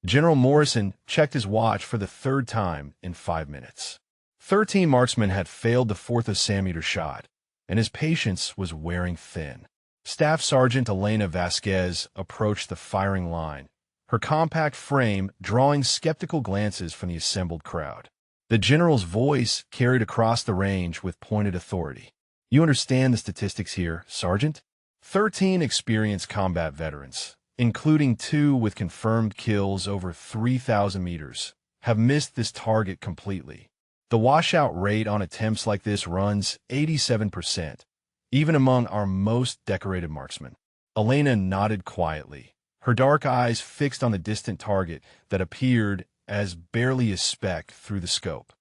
General Morrison checked his watch for the third time in 5 minutes. 13 marksmen had failed the fourth centimeter shot, and his patience was wearing thin. Staff Sergeant Elena Vasquez approached the firing line, her compact frame drawing skeptical glances from the assembled crowd. The general's voice carried across the range with pointed authority. "You understand the statistics here, Sergeant? 13 experienced combat veterans, including 2 with confirmed kills over 3,000 meters, have missed this target completely. The washout rate on attempts like this runs 87%, even among our most decorated marksmen." Elena nodded quietly, her dark eyes fixed on the distant target that appeared as barely a speck through the scope.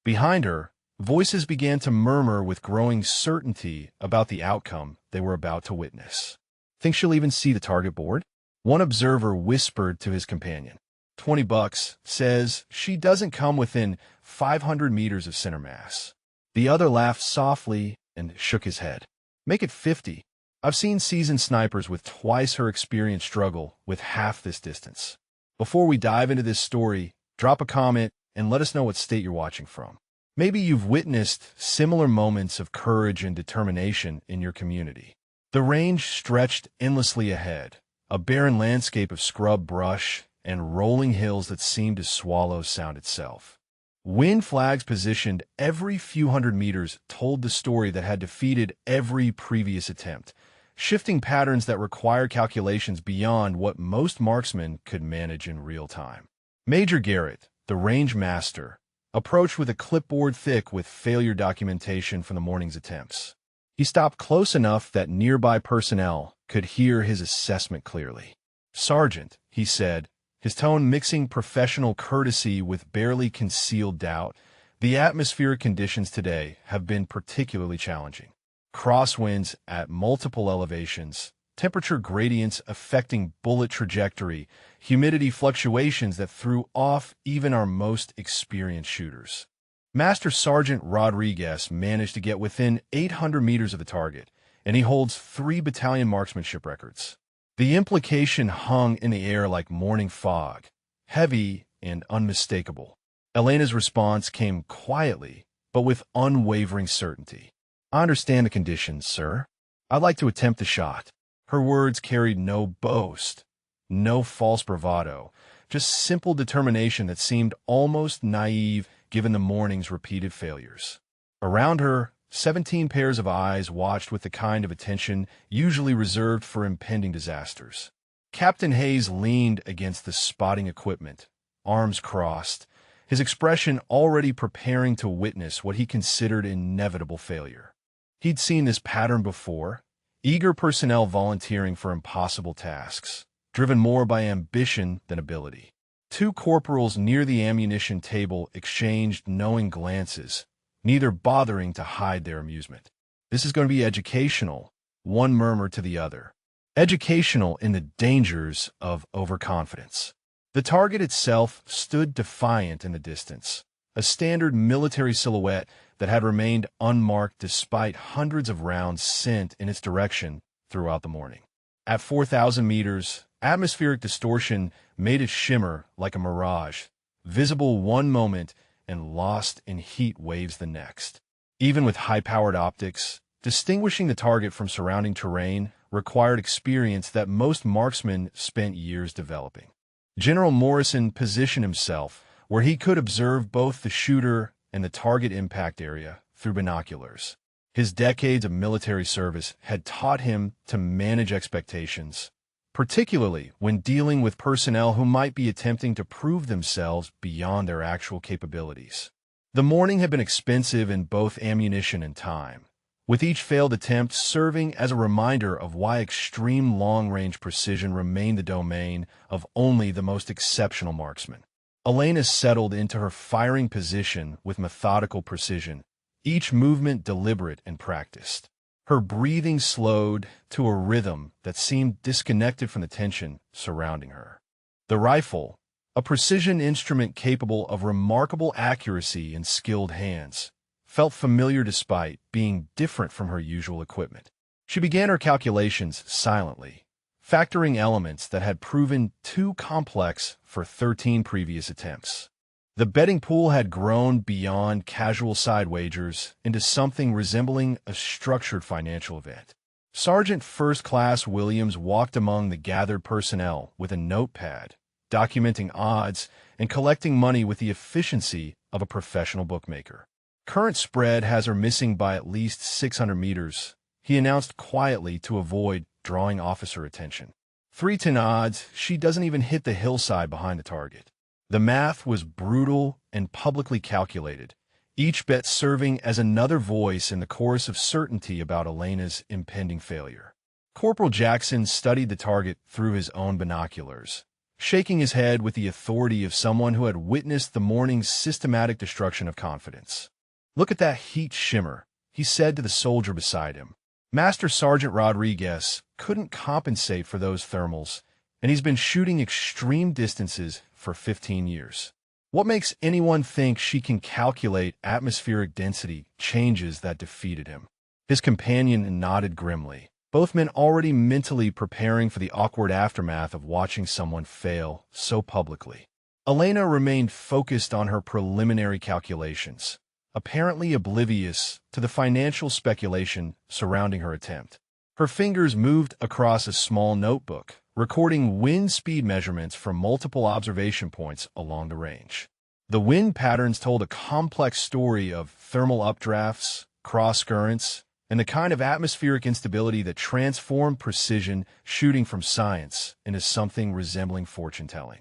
Behind her, voices began to murmur with growing certainty about the outcome they were about to witness. "Think she'll even see the target board?" One observer whispered to his companion. $20 says she doesn't come within 500 meters of center mass. The other laughed softly and shook his head. "Make it 50. I've seen seasoned snipers with twice her experience struggle with half this distance." Before we dive into this story, drop a comment and let us know what state you're watching from. Maybe you've witnessed similar moments of courage and determination in your community. The range stretched endlessly ahead, a barren landscape of scrub brush and rolling hills that seemed to swallow sound itself. Wind flags positioned every few hundred meters told the story that had defeated every previous attempt, shifting patterns that require calculations beyond what most marksmen could manage in real time. Major Garrett, the range master, approached with a clipboard thick with failure documentation from the morning's attempts. He stopped close enough that nearby personnel could hear his assessment clearly. "Sergeant," he said, his tone mixing professional courtesy with barely concealed doubt, "the atmospheric conditions today have been particularly challenging. Crosswinds at multiple elevations, temperature gradients affecting bullet trajectory, humidity fluctuations that threw off even our most experienced shooters." Master Sergeant Rodriguez managed to get within 800 meters of the target, and he holds 3 battalion marksmanship records. The implication hung in the air like morning fog, heavy and unmistakable. Elena's response came quietly, but with unwavering certainty. "I understand the conditions, sir. I'd like to attempt the shot." Her words carried no boast, no false bravado, just simple determination that seemed almost naive given the morning's repeated failures. Around her, 17 pairs of eyes watched with the kind of attention usually reserved for impending disasters. Captain Hayes leaned against the spotting equipment, arms crossed, his expression already preparing to witness what he considered inevitable failure. He'd seen this pattern before, eager personnel volunteering for impossible tasks, driven more by ambition than ability. 2 corporals near the ammunition table exchanged knowing glances, neither bothering to hide their amusement. "This is going to be educational," one murmured to the other. Educational in the dangers of overconfidence. The target itself stood defiant in the distance, a standard military silhouette that had remained unmarked despite hundreds of rounds sent in its direction throughout the morning. At 4,000 meters, atmospheric distortion made it shimmer like a mirage, visible one moment and lost in heat waves the next. Even with high-powered optics, distinguishing the target from surrounding terrain required experience that most marksmen spent years developing. General Morrison positioned himself where he could observe both the shooter and the target impact area through binoculars. His decades of military service had taught him to manage expectations, particularly when dealing with personnel who might be attempting to prove themselves beyond their actual capabilities. The morning had been expensive in both ammunition and time, with each failed attempt serving as a reminder of why extreme long-range precision remained the domain of only the most exceptional marksmen. Elena settled into her firing position with methodical precision, each movement deliberate and practiced. Her breathing slowed to a rhythm that seemed disconnected from the tension surrounding her. The rifle, a precision instrument capable of remarkable accuracy in skilled hands, felt familiar despite being different from her usual equipment. She began her calculations silently, factoring elements that had proven too complex for 13 previous attempts. The betting pool had grown beyond casual side wagers into something resembling a structured financial event. Sergeant First Class Williams walked among the gathered personnel with a notepad, documenting odds and collecting money with the efficiency of a professional bookmaker. Current spread has her missing by at least 600 meters, he announced quietly to avoid drawing officer attention. 3-10 odds, she doesn't even hit the hillside behind the target. The math was brutal and publicly calculated, each bet serving as another voice in the chorus of certainty about Elena's impending failure. Corporal Jackson studied the target through his own binoculars, shaking his head with the authority of someone who had witnessed the morning's systematic destruction of confidence. "Look at that heat shimmer," he said to the soldier beside him. "Master Sergeant Rodriguez couldn't compensate for those thermals, and he's been shooting extreme distances for 15 years. What makes anyone think she can calculate atmospheric density changes that defeated him?" His companion nodded grimly, both men already mentally preparing for the awkward aftermath of watching someone fail so publicly. Elena remained focused on her preliminary calculations, apparently oblivious to the financial speculation surrounding her attempt. Her fingers moved across a small notebook, recording wind speed measurements from multiple observation points along the range. The wind patterns told a complex story of thermal updrafts, cross-currents, and the kind of atmospheric instability that transformed precision shooting from science into something resembling fortune-telling.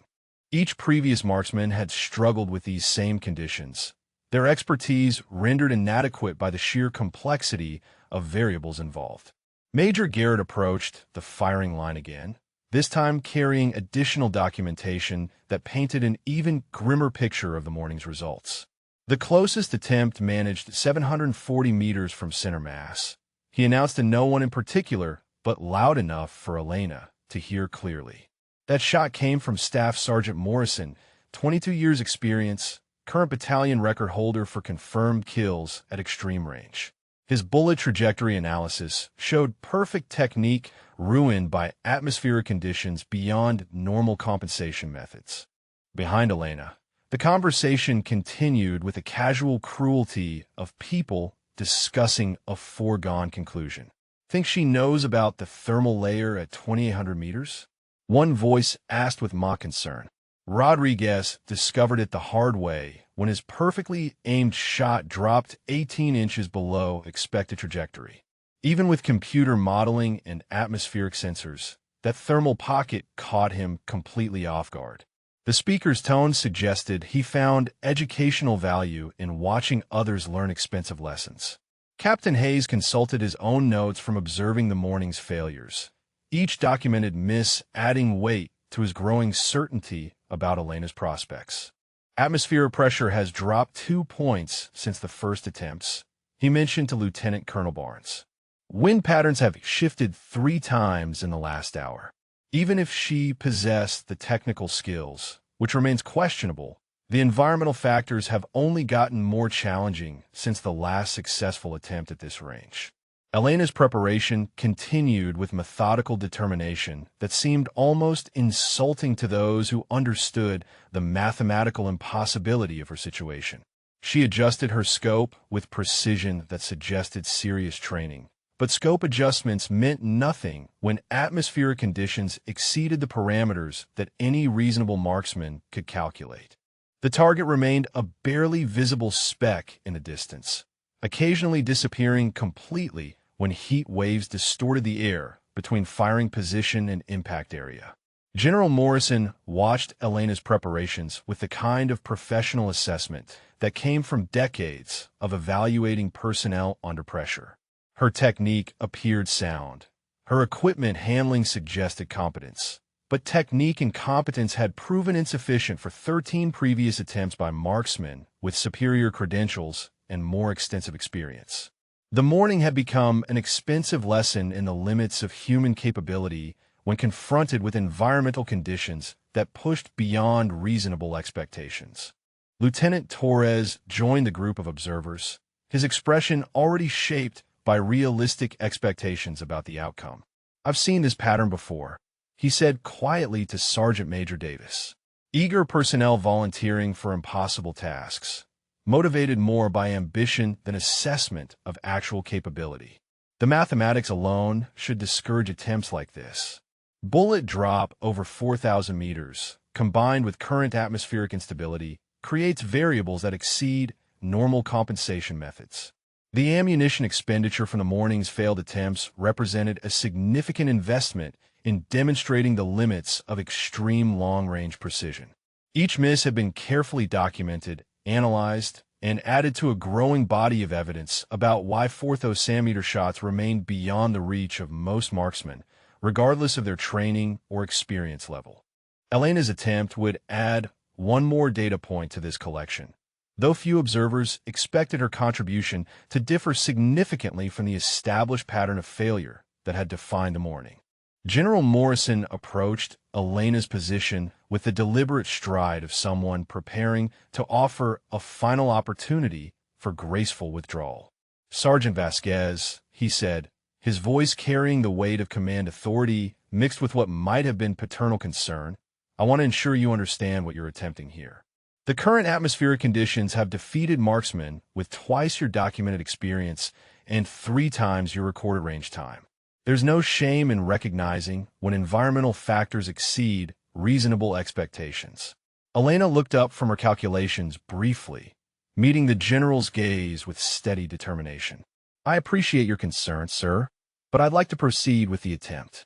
Each previous marksman had struggled with these same conditions, their expertise rendered inadequate by the sheer complexity of variables involved. Major Garrett approached the firing line again, this time carrying additional documentation that painted an even grimmer picture of the morning's results. The closest attempt managed 740 meters from center mass. He announced to no one in particular, but loud enough for Elena to hear clearly. That shot came from Staff Sergeant Morrison, 22 years experience, current battalion record holder for confirmed kills at extreme range. His bullet trajectory analysis showed perfect technique ruined by atmospheric conditions beyond normal compensation methods. Behind Elena, the conversation continued with the casual cruelty of people discussing a foregone conclusion. "Think she knows about the thermal layer at 2,800 meters? One voice asked with mock concern. Rodriguez discovered it the hard way when his perfectly aimed shot dropped 18 inches below expected trajectory. Even with computer modeling and atmospheric sensors, that thermal pocket caught him completely off guard. The speaker's tone suggested he found educational value in watching others learn expensive lessons. Captain Hayes consulted his own notes from observing the morning's failures, each documented miss adding weight to his growing certainty about Elena's prospects. "Atmospheric pressure has dropped 2 points since the first attempts," he mentioned to Lieutenant Colonel Barnes. "Wind patterns have shifted 3 times in the last hour." Even if she possessed the technical skills, which remains questionable, the environmental factors have only gotten more challenging since the last successful attempt at this range. Elena's preparation continued with methodical determination that seemed almost insulting to those who understood the mathematical impossibility of her situation. She adjusted her scope with precision that suggested serious training. But scope adjustments meant nothing when atmospheric conditions exceeded the parameters that any reasonable marksman could calculate. The target remained a barely visible speck in the distance, occasionally disappearing completely when heat waves distorted the air between firing position and impact area. General Morrison watched Elena's preparations with the kind of professional assessment that came from decades of evaluating personnel under pressure. Her technique appeared sound. Her equipment handling suggested competence. But technique and competence had proven insufficient for 13 previous attempts by marksmen with superior credentials and more extensive experience. The morning had become an expensive lesson in the limits of human capability when confronted with environmental conditions that pushed beyond reasonable expectations. Lieutenant Torres joined the group of observers, his expression already shaped by realistic expectations about the outcome. "I've seen this pattern before," he said quietly to Sergeant Major Davis. Eager personnel volunteering for impossible tasks, motivated more by ambition than assessment of actual capability. The mathematics alone should discourage attempts like this. Bullet drop over 4,000 meters, combined with current atmospheric instability, creates variables that exceed normal compensation methods. The ammunition expenditure from the morning's failed attempts represented a significant investment in demonstrating the limits of extreme long-range precision. Each miss had been carefully documented, analyzed, and added to a growing body of evidence about why 4th centimeter shots remained beyond the reach of most marksmen, regardless of their training or experience level. Elena's attempt would add one more data point to this collection, though few observers expected her contribution to differ significantly from the established pattern of failure that had defined the morning. General Morrison approached Elena's position with the deliberate stride of someone preparing to offer a final opportunity for graceful withdrawal. "Sergeant Vasquez," he said, his voice carrying the weight of command authority mixed with what might have been paternal concern, "I want to ensure you understand what you're attempting here. The current atmospheric conditions have defeated marksmen with twice your documented experience and 3 times your recorded range time. There's no shame in recognizing when environmental factors exceed reasonable expectations." Elena looked up from her calculations briefly, meeting the general's gaze with steady determination. "I appreciate your concern, sir, but I'd like to proceed with the attempt."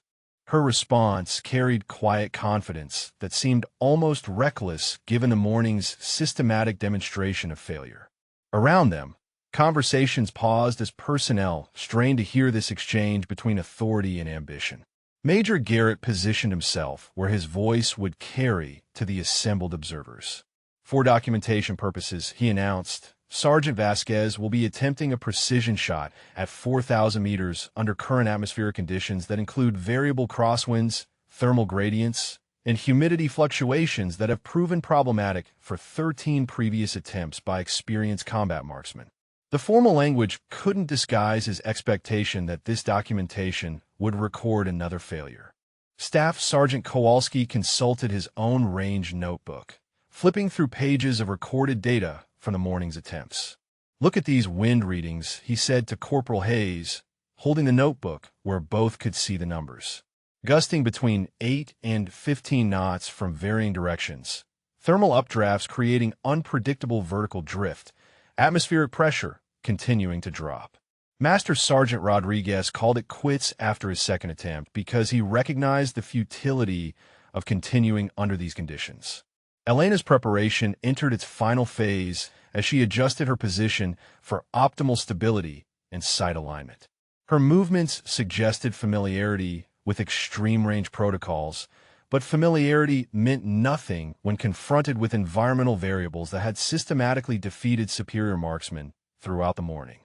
Her response carried quiet confidence that seemed almost reckless given the morning's systematic demonstration of failure. Around them, conversations paused as personnel strained to hear this exchange between authority and ambition. Major Garrett positioned himself where his voice would carry to the assembled observers. "For documentation purposes," he announced, "Sergeant Vasquez will be attempting a precision shot at 4,000 meters under current atmospheric conditions that include variable crosswinds, thermal gradients, and humidity fluctuations that have proven problematic for 13 previous attempts by experienced combat marksmen." The formal language couldn't disguise his expectation that this documentation would record another failure. Staff Sergeant Kowalski consulted his own range notebook, flipping through pages of recorded data from the morning's attempts. "Look at these wind readings," he said to Corporal Hayes, holding the notebook where both could see the numbers. "Gusting between 8 and 15 knots from varying directions. Thermal updrafts creating unpredictable vertical drift. Atmospheric pressure continuing to drop." Master Sergeant Rodriguez called it quits after his second attempt because he recognized the futility of continuing under these conditions. Elena's preparation entered its final phase as she adjusted her position for optimal stability and sight alignment. Her movements suggested familiarity with extreme range protocols, but familiarity meant nothing when confronted with environmental variables that had systematically defeated superior marksmen throughout the morning.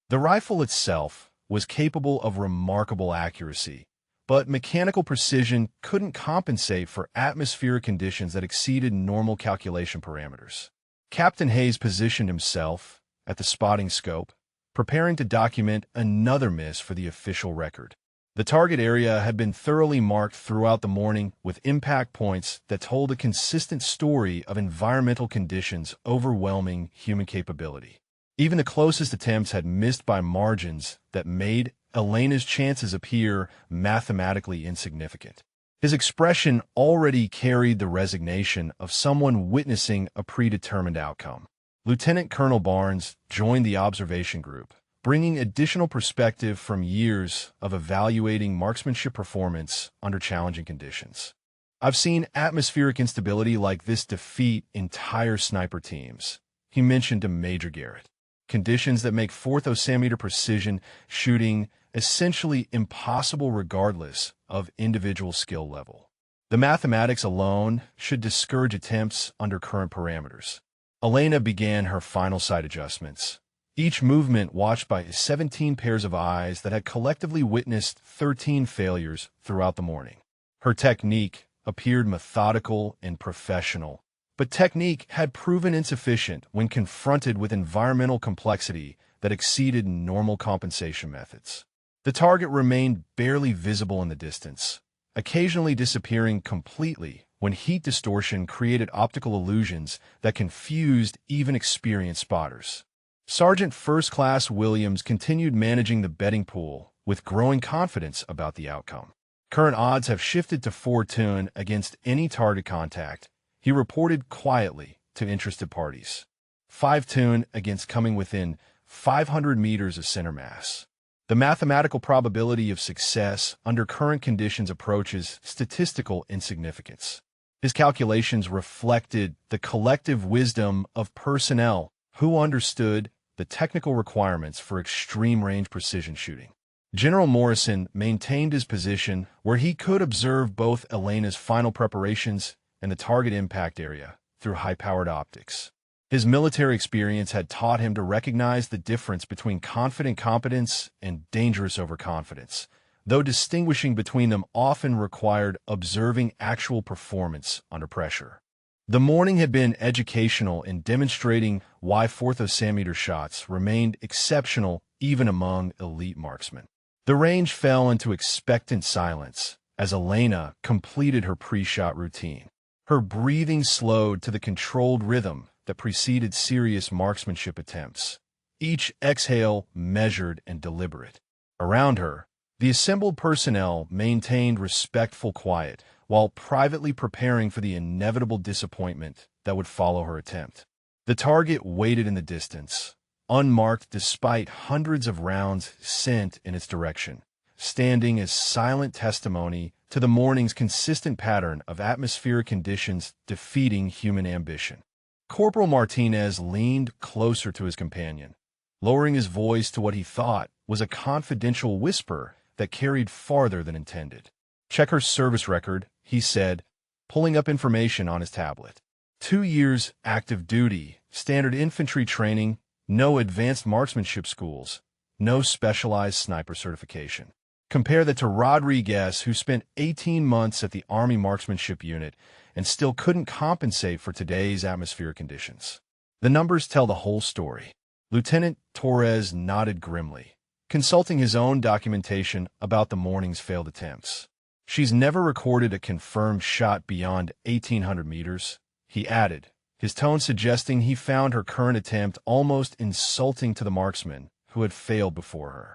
The rifle itself was capable of remarkable accuracy, but mechanical precision couldn't compensate for atmospheric conditions that exceeded normal calculation parameters. Captain Hayes positioned himself at the spotting scope, preparing to document another miss for the official record. The target area had been thoroughly marked throughout the morning with impact points that told a consistent story of environmental conditions overwhelming human capability. Even the closest attempts had missed by margins that made Elena's chances appear mathematically insignificant. His expression already carried the resignation of someone witnessing a predetermined outcome. Lieutenant Colonel Barnes joined the observation group, bringing additional perspective from years of evaluating marksmanship performance under challenging conditions. "I've seen atmospheric instability like this defeat entire sniper teams," he mentioned to Major Garrett. "Conditions that make 4th centimeter precision shooting essentially impossible regardless of individual skill level. The mathematics alone should discourage attempts under current parameters." Elena began her final sight adjustments, each movement watched by 17 pairs of eyes that had collectively witnessed 13 failures throughout the morning. Her technique appeared methodical and professional, but technique had proven insufficient when confronted with environmental complexity that exceeded normal compensation methods. The target remained barely visible in the distance, occasionally disappearing completely when heat distortion created optical illusions that confused even experienced spotters. Sergeant First Class Williams continued managing the betting pool with growing confidence about the outcome. Current odds have shifted to 4-to-1 against any target contact, he reported quietly to interested parties. 5-to-1 against coming within 500 meters of center mass. The mathematical probability of success under current conditions approaches statistical insignificance. His calculations reflected the collective wisdom of personnel who understood the technical requirements for extreme-range precision shooting. General Morrison maintained his position where he could observe both Elena's final preparations and the target impact area through high-powered optics. His military experience had taught him to recognize the difference between confident competence and dangerous overconfidence, though distinguishing between them often required observing actual performance under pressure. The morning had been educational in demonstrating why 4th centimeter shots remained exceptional even among elite marksmen. The range fell into expectant silence as Elena completed her pre-shot routine. Her breathing slowed to the controlled rhythm that preceded serious marksmanship attempts, each exhale measured and deliberate. Around her, the assembled personnel maintained respectful quiet while privately preparing for the inevitable disappointment that would follow her attempt. The target waited in the distance, unmarked despite hundreds of rounds sent in its direction, standing as silent testimony to the morning's consistent pattern of atmospheric conditions defeating human ambition. Corporal Martinez leaned closer to his companion, lowering his voice to what he thought was a confidential whisper that carried farther than intended. "Check her service record," he said, pulling up information on his tablet. 2 years active duty, standard infantry training, no advanced marksmanship schools, no specialized sniper certification. Compare that to Rodriguez, who spent 18 months at the Army Marksmanship Unit and still couldn't compensate for today's atmospheric conditions. The numbers tell the whole story. Lieutenant Torres nodded grimly, consulting his own documentation about the morning's failed attempts. "She's never recorded a confirmed shot beyond 1,800 meters, he added, his tone suggesting he found her current attempt almost insulting to the marksman who had failed before her.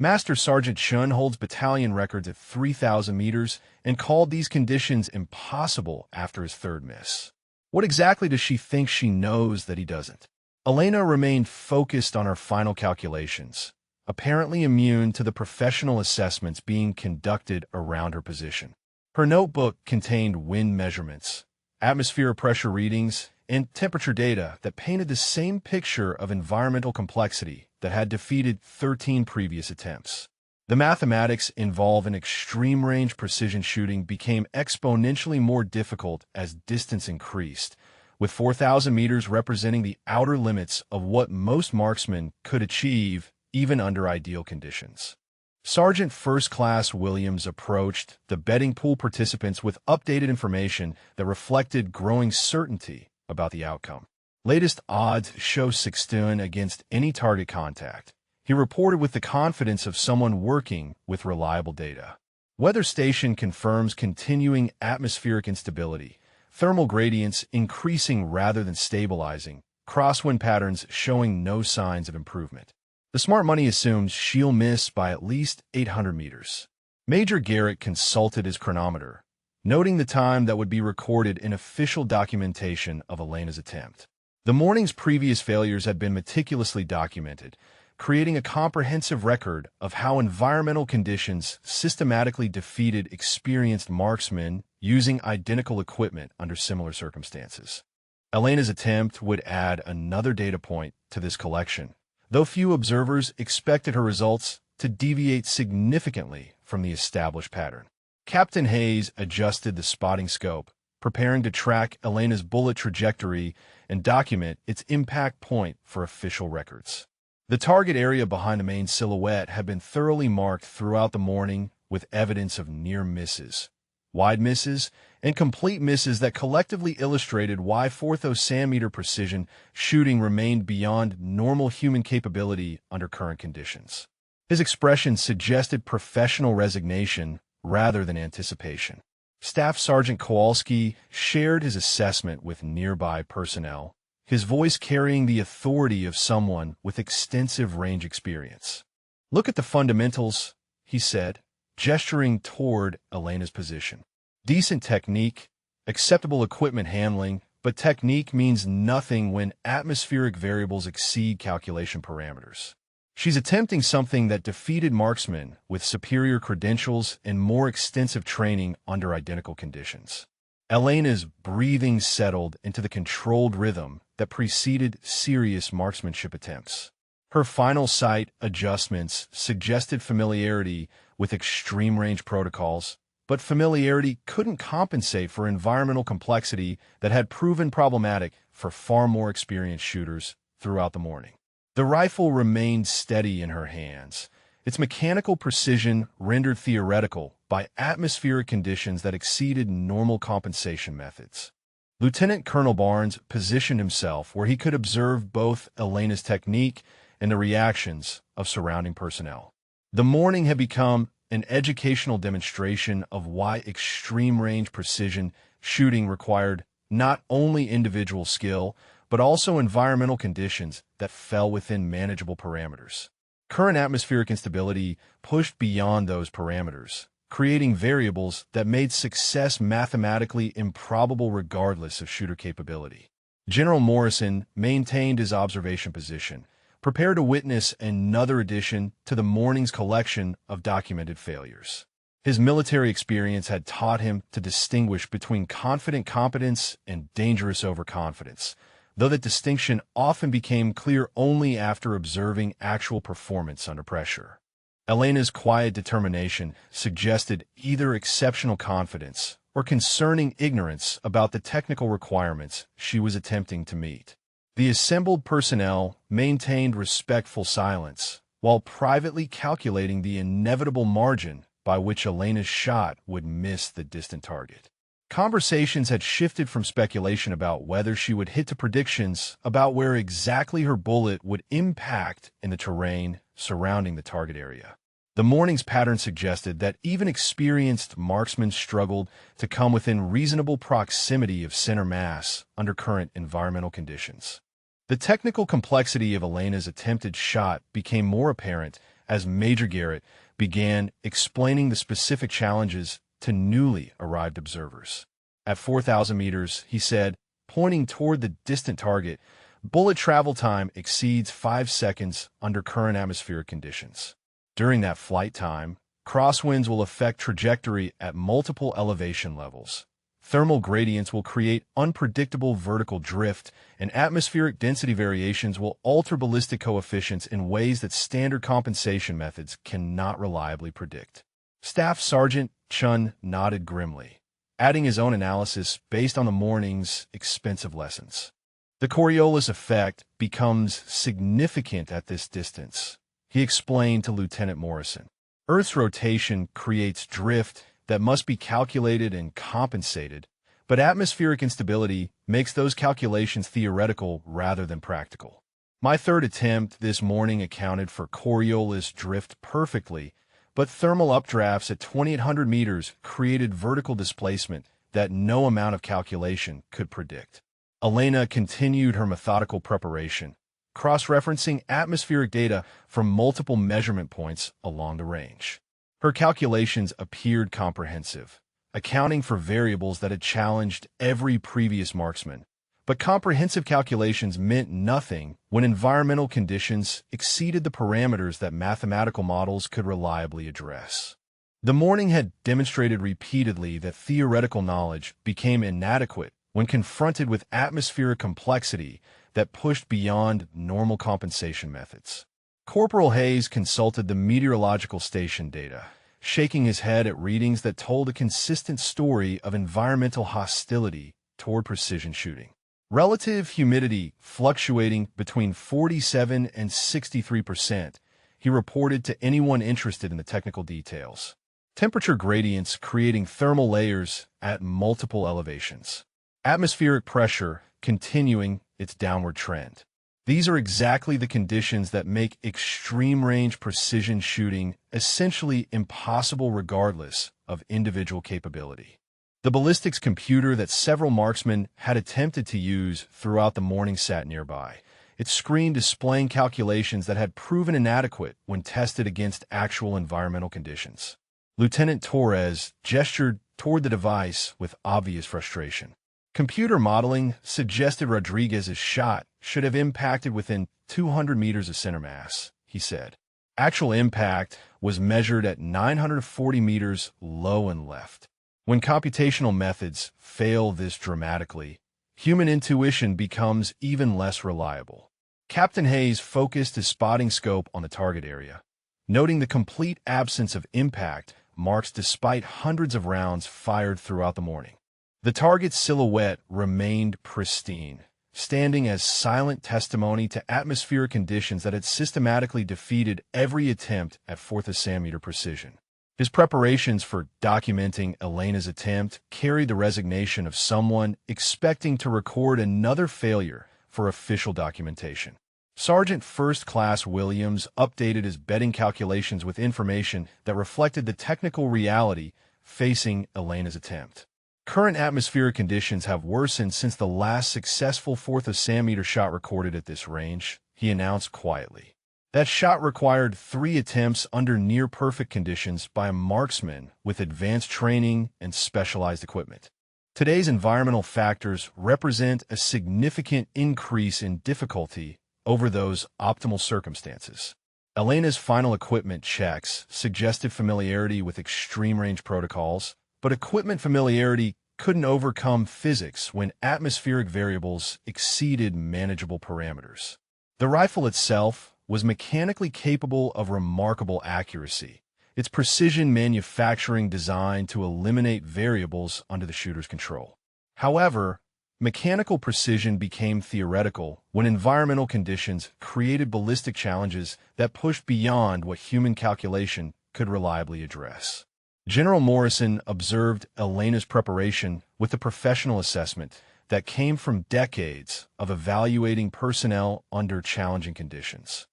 Master Sergeant Chun holds battalion records at 3,000 meters and called these conditions impossible after his third miss. What exactly does she think she knows that he doesn't?" Elena remained focused on her final calculations, apparently immune to the professional assessments being conducted around her position. Her notebook contained wind measurements, atmosphere pressure readings, and temperature data that painted the same picture of environmental complexity that had defeated 13 previous attempts. The mathematics involved in extreme-range precision shooting became exponentially more difficult as distance increased, with 4,000 meters representing the outer limits of what most marksmen could achieve even under ideal conditions. Sergeant First Class Williams approached the betting pool participants with updated information that reflected growing certainty about the outcome. Latest odds show 6-to-1 against any target contact, he reported with the confidence of someone working with reliable data. Weather station confirms continuing atmospheric instability, thermal gradients increasing rather than stabilizing, crosswind patterns showing no signs of improvement. The smart money assumes she'll miss by at least 800 meters. Major Garrett consulted his chronometer, noting the time that would be recorded in official documentation of Elena's attempt. The morning's previous failures had been meticulously documented, creating a comprehensive record of how environmental conditions systematically defeated experienced marksmen using identical equipment under similar circumstances. Elena's attempt would add another data point to this collection, though few observers expected her results to deviate significantly from the established pattern. Captain Hayes adjusted the spotting scope, preparing to track Elena's bullet trajectory and document its impact point for official records. The target area behind the main silhouette had been thoroughly marked throughout the morning with evidence of near misses, wide misses, and complete misses that collectively illustrated why 4th centimeter precision shooting remained beyond normal human capability under current conditions. His expression suggested professional resignation rather than anticipation. Staff Sergeant Kowalski shared his assessment with nearby personnel, his voice carrying the authority of someone with extensive range experience. "Look at the fundamentals," he said, gesturing toward Elena's position. "Decent technique, acceptable equipment handling, but technique means nothing when atmospheric variables exceed calculation parameters. She's attempting something that defeated marksmen with superior credentials and more extensive training under identical conditions." Elena's breathing settled into the controlled rhythm that preceded serious marksmanship attempts. Her final sight adjustments suggested familiarity with extreme-range protocols, but familiarity couldn't compensate for environmental complexity that had proven problematic for far more experienced shooters throughout the morning. The rifle remained steady in her hands, its mechanical precision rendered theoretical by atmospheric conditions that exceeded normal compensation methods. Lieutenant Colonel Barnes positioned himself where he could observe both Elena's technique and the reactions of surrounding personnel. The morning had become an educational demonstration of why extreme-range precision shooting required not only individual skill, but also environmental conditions that fell within manageable parameters. Current atmospheric instability pushed beyond those parameters, creating variables that made success mathematically improbable regardless of shooter capability. General Morrison maintained his observation position, prepared to witness another addition to the morning's collection of documented failures. His military experience had taught him to distinguish between confident competence and dangerous overconfidence, though that distinction often became clear only after observing actual performance under pressure. Elena's quiet determination suggested either exceptional confidence or concerning ignorance about the technical requirements she was attempting to meet. The assembled personnel maintained respectful silence, while privately calculating the inevitable margin by which Elena's shot would miss the distant target. Conversations had shifted from speculation about whether she would hit to predictions about where exactly her bullet would impact in the terrain surrounding the target area. The morning's pattern suggested that even experienced marksmen struggled to come within reasonable proximity of center mass under current environmental conditions. The technical complexity of Elena's attempted shot became more apparent as Major Garrett began explaining the specific challenges to newly arrived observers. "At 4,000 meters, he said, pointing toward the distant target, bullet travel time exceeds 5 seconds under current atmospheric conditions. During that flight time, crosswinds will affect trajectory at multiple elevation levels. Thermal gradients will create unpredictable vertical drift, and atmospheric density variations will alter ballistic coefficients in ways that standard compensation methods cannot reliably predict." Staff Sergeant Chun nodded grimly, adding his own analysis based on the morning's expensive lessons. "The Coriolis effect becomes significant at this distance," he explained to Lieutenant Morrison. "Earth's rotation creates drift that must be calculated and compensated, but atmospheric instability makes those calculations theoretical rather than practical. My third attempt this morning accounted for Coriolis drift perfectly, but thermal updrafts at 2,800 meters created vertical displacement that no amount of calculation could predict." Elena continued her methodical preparation, cross-referencing atmospheric data from multiple measurement points along the range. Her calculations appeared comprehensive, accounting for variables that had challenged every previous marksman. But comprehensive calculations meant nothing when environmental conditions exceeded the parameters that mathematical models could reliably address. The morning had demonstrated repeatedly that theoretical knowledge became inadequate when confronted with atmospheric complexity that pushed beyond normal compensation methods. Corporal Hayes consulted the meteorological station data, shaking his head at readings that told a consistent story of environmental hostility toward precision shooting. Relative humidity fluctuating between 47 and 63%, he reported to anyone interested in the technical details. Temperature gradients creating thermal layers at multiple elevations. Atmospheric pressure continuing its downward trend. These are exactly the conditions that make extreme-range precision shooting essentially impossible regardless of individual capability. The ballistics computer that several marksmen had attempted to use throughout the morning sat nearby, its screen displaying calculations that had proven inadequate when tested against actual environmental conditions. Lieutenant Torres gestured toward the device with obvious frustration. Computer modeling suggested Rodriguez's shot should have impacted within 200 meters of center mass, he said. Actual impact was measured at 940 meters low and left. When computational methods fail this dramatically, human intuition becomes even less reliable. Captain Hayes focused his spotting scope on the target area, noting the complete absence of impact marks despite hundreds of rounds fired throughout the morning. The target's silhouette remained pristine, standing as silent testimony to atmospheric conditions that had systematically defeated every attempt at 4th centimeter precision. His preparations for documenting Elena's attempt carried the resignation of someone expecting to record another failure for official documentation. Sergeant First Class Williams updated his betting calculations with information that reflected the technical reality facing Elena's attempt. Current atmospheric conditions have worsened since the last successful 4th centimeter shot recorded at this range, he announced quietly. That shot required 3 attempts under near-perfect conditions by a marksman with advanced training and specialized equipment. Today's environmental factors represent a significant increase in difficulty over those optimal circumstances. Elena's final equipment checks suggested familiarity with extreme-range protocols, but equipment familiarity couldn't overcome physics when atmospheric variables exceeded manageable parameters. The rifle itself was mechanically capable of remarkable accuracy, its precision manufacturing designed to eliminate variables under the shooter's control. However, mechanical precision became theoretical when environmental conditions created ballistic challenges that pushed beyond what human calculation could reliably address. General Morrison observed Elena's preparation with the professional assessment that came from decades of evaluating personnel under challenging conditions.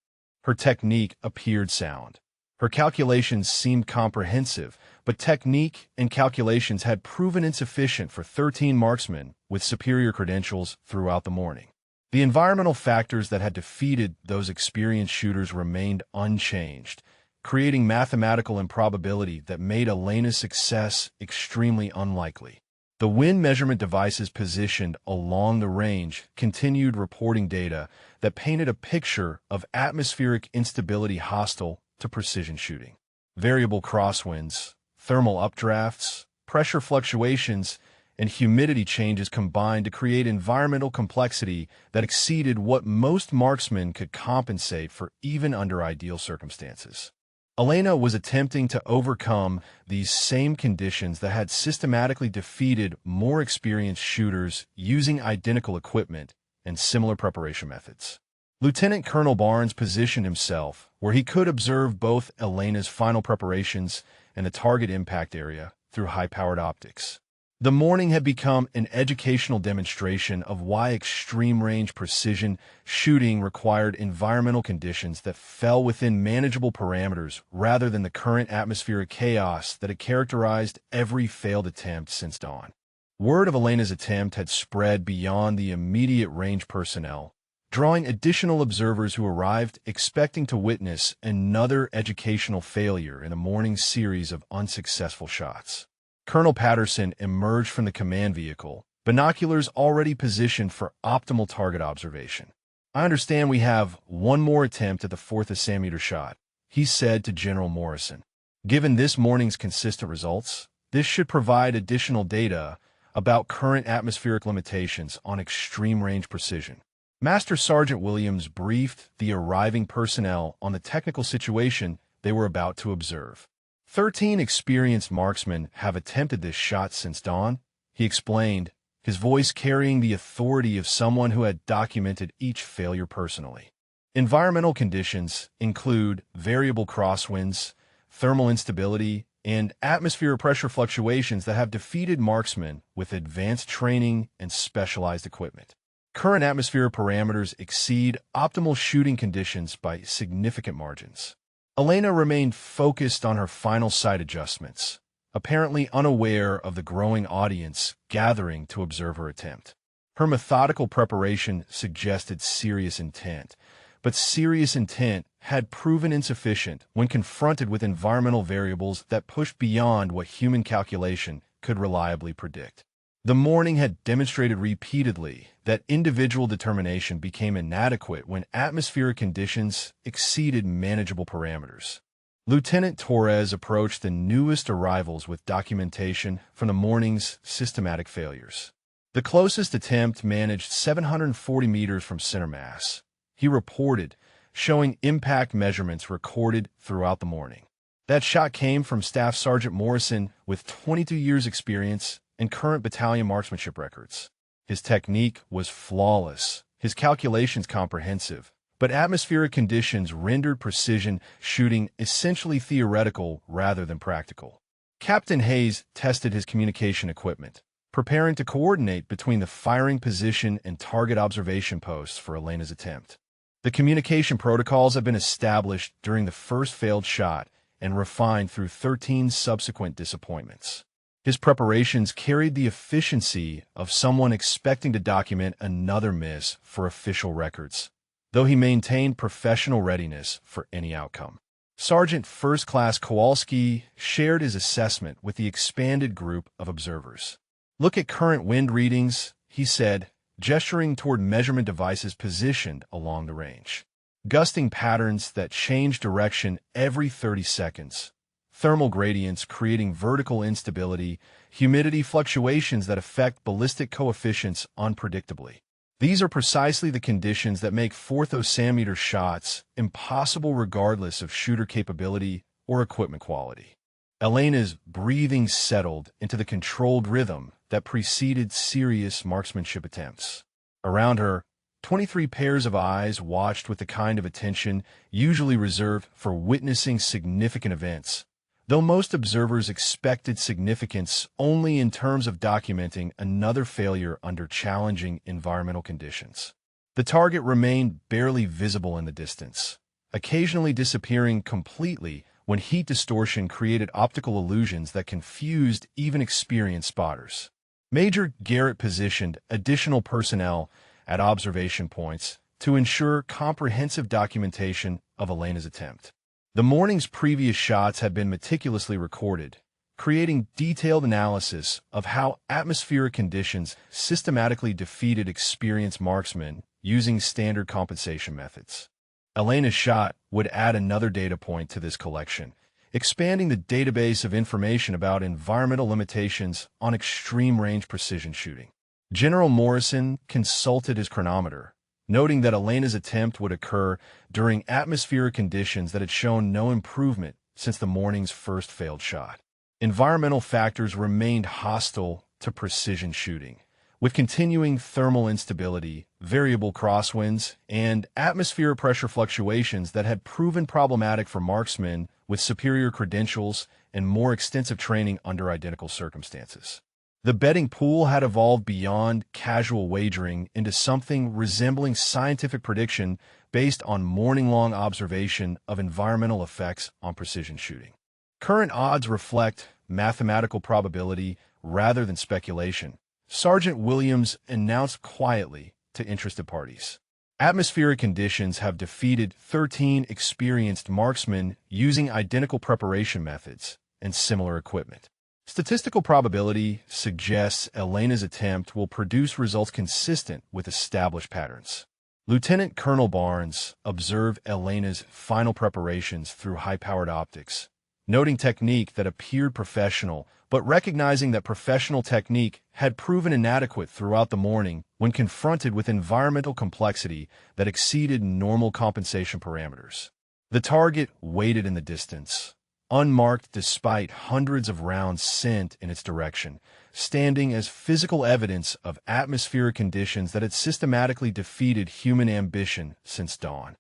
Her technique appeared sound. Her calculations seemed comprehensive, but technique and calculations had proven insufficient for 13 marksmen with superior credentials throughout the morning. The environmental factors that had defeated those experienced shooters remained unchanged, creating mathematical improbability that made Elena's success extremely unlikely. The wind measurement devices positioned along the range continued reporting data that painted a picture of atmospheric instability hostile to precision shooting. Variable crosswinds, thermal updrafts, pressure fluctuations, and humidity changes combined to create environmental complexity that exceeded what most marksmen could compensate for even under ideal circumstances. Elena was attempting to overcome these same conditions that had systematically defeated more experienced shooters using identical equipment and similar preparation methods. Lieutenant Colonel Barnes positioned himself where he could observe both Elena's final preparations and the target impact area through high-powered optics. The morning had become an educational demonstration of why extreme-range precision shooting required environmental conditions that fell within manageable parameters rather than the current atmospheric chaos that had characterized every failed attempt since dawn. Word of Elena's attempt had spread beyond the immediate range personnel, drawing additional observers who arrived expecting to witness another educational failure in a morning's series of unsuccessful shots. Colonel Patterson emerged from the command vehicle, binoculars already positioned for optimal target observation. "I understand we have one more attempt at the 4th centimeter shot," he said to General Morrison. "Given this morning's consistent results, this should provide additional data about current atmospheric limitations on extreme-range precision." Master Sergeant Williams briefed the arriving personnel on the technical situation they were about to observe. 13 experienced marksmen have attempted this shot since dawn, he explained, his voice carrying the authority of someone who had documented each failure personally. Environmental conditions include variable crosswinds, thermal instability, and atmospheric pressure fluctuations that have defeated marksmen with advanced training and specialized equipment. Current atmospheric parameters exceed optimal shooting conditions by significant margins. Elena remained focused on her final sight adjustments, apparently unaware of the growing audience gathering to observe her attempt. Her methodical preparation suggested serious intent, but serious intent had proven insufficient when confronted with environmental variables that pushed beyond what human calculation could reliably predict. The morning had demonstrated repeatedly that individual determination became inadequate when atmospheric conditions exceeded manageable parameters. Lieutenant Torres approached the newest arrivals with documentation from the morning's systematic failures. The closest attempt managed 740 meters from center mass. He reported, showing impact measurements recorded throughout the morning. That shot came from Staff Sergeant Morrison with 22 years' experience and current battalion marksmanship records. His technique was flawless, his calculations comprehensive, but atmospheric conditions rendered precision shooting essentially theoretical rather than practical. Captain Hayes tested his communication equipment, preparing to coordinate between the firing position and target observation posts for Elena's attempt. The communication protocols had been established during the first failed shot and refined through 13 subsequent disappointments. His preparations carried the efficiency of someone expecting to document another miss for official records, though he maintained professional readiness for any outcome. Sergeant First Class Kowalski shared his assessment with the expanded group of observers. "Look at current wind readings," he said, gesturing toward measurement devices positioned along the range. "Gusting patterns that change direction every 30 seconds. Thermal gradients creating vertical instability, humidity fluctuations that affect ballistic coefficients unpredictably. These are precisely the conditions that make 4th-centimeter shots impossible regardless of shooter capability or equipment quality." Elena's breathing settled into the controlled rhythm that preceded serious marksmanship attempts. Around her, 23 pairs of eyes watched with the kind of attention usually reserved for witnessing significant events, though most observers expected significance only in terms of documenting another failure under challenging environmental conditions. The target remained barely visible in the distance, occasionally disappearing completely when heat distortion created optical illusions that confused even experienced spotters. Major Garrett positioned additional personnel at observation points to ensure comprehensive documentation of Elena's attempt. The morning's previous shots had been meticulously recorded, creating detailed analysis of how atmospheric conditions systematically defeated experienced marksmen using standard compensation methods. Elena's shot would add another data point to this collection, expanding the database of information about environmental limitations on extreme-range precision shooting. General Morrison consulted his chronometer, noting that Elena's attempt would occur during atmospheric conditions that had shown no improvement since the morning's first failed shot. Environmental factors remained hostile to precision shooting, with continuing thermal instability, variable crosswinds, and atmospheric pressure fluctuations that had proven problematic for marksmen with superior credentials and more extensive training under identical circumstances. The betting pool had evolved beyond casual wagering into something resembling scientific prediction based on morning-long observation of environmental effects on precision shooting. Current odds reflect mathematical probability rather than speculation, Sergeant Williams announced quietly to interested parties. Atmospheric conditions have defeated 13 experienced marksmen using identical preparation methods and similar equipment. Statistical probability suggests Elena's attempt will produce results consistent with established patterns. Lieutenant Colonel Barnes observed Elena's final preparations through high-powered optics, noting technique that appeared professional, but recognizing that professional technique had proven inadequate throughout the morning when confronted with environmental complexity that exceeded normal compensation parameters. The target waited in the distance, unmarked despite hundreds of rounds sent in its direction, standing as physical evidence of atmospheric conditions that had systematically defeated human ambition since dawn.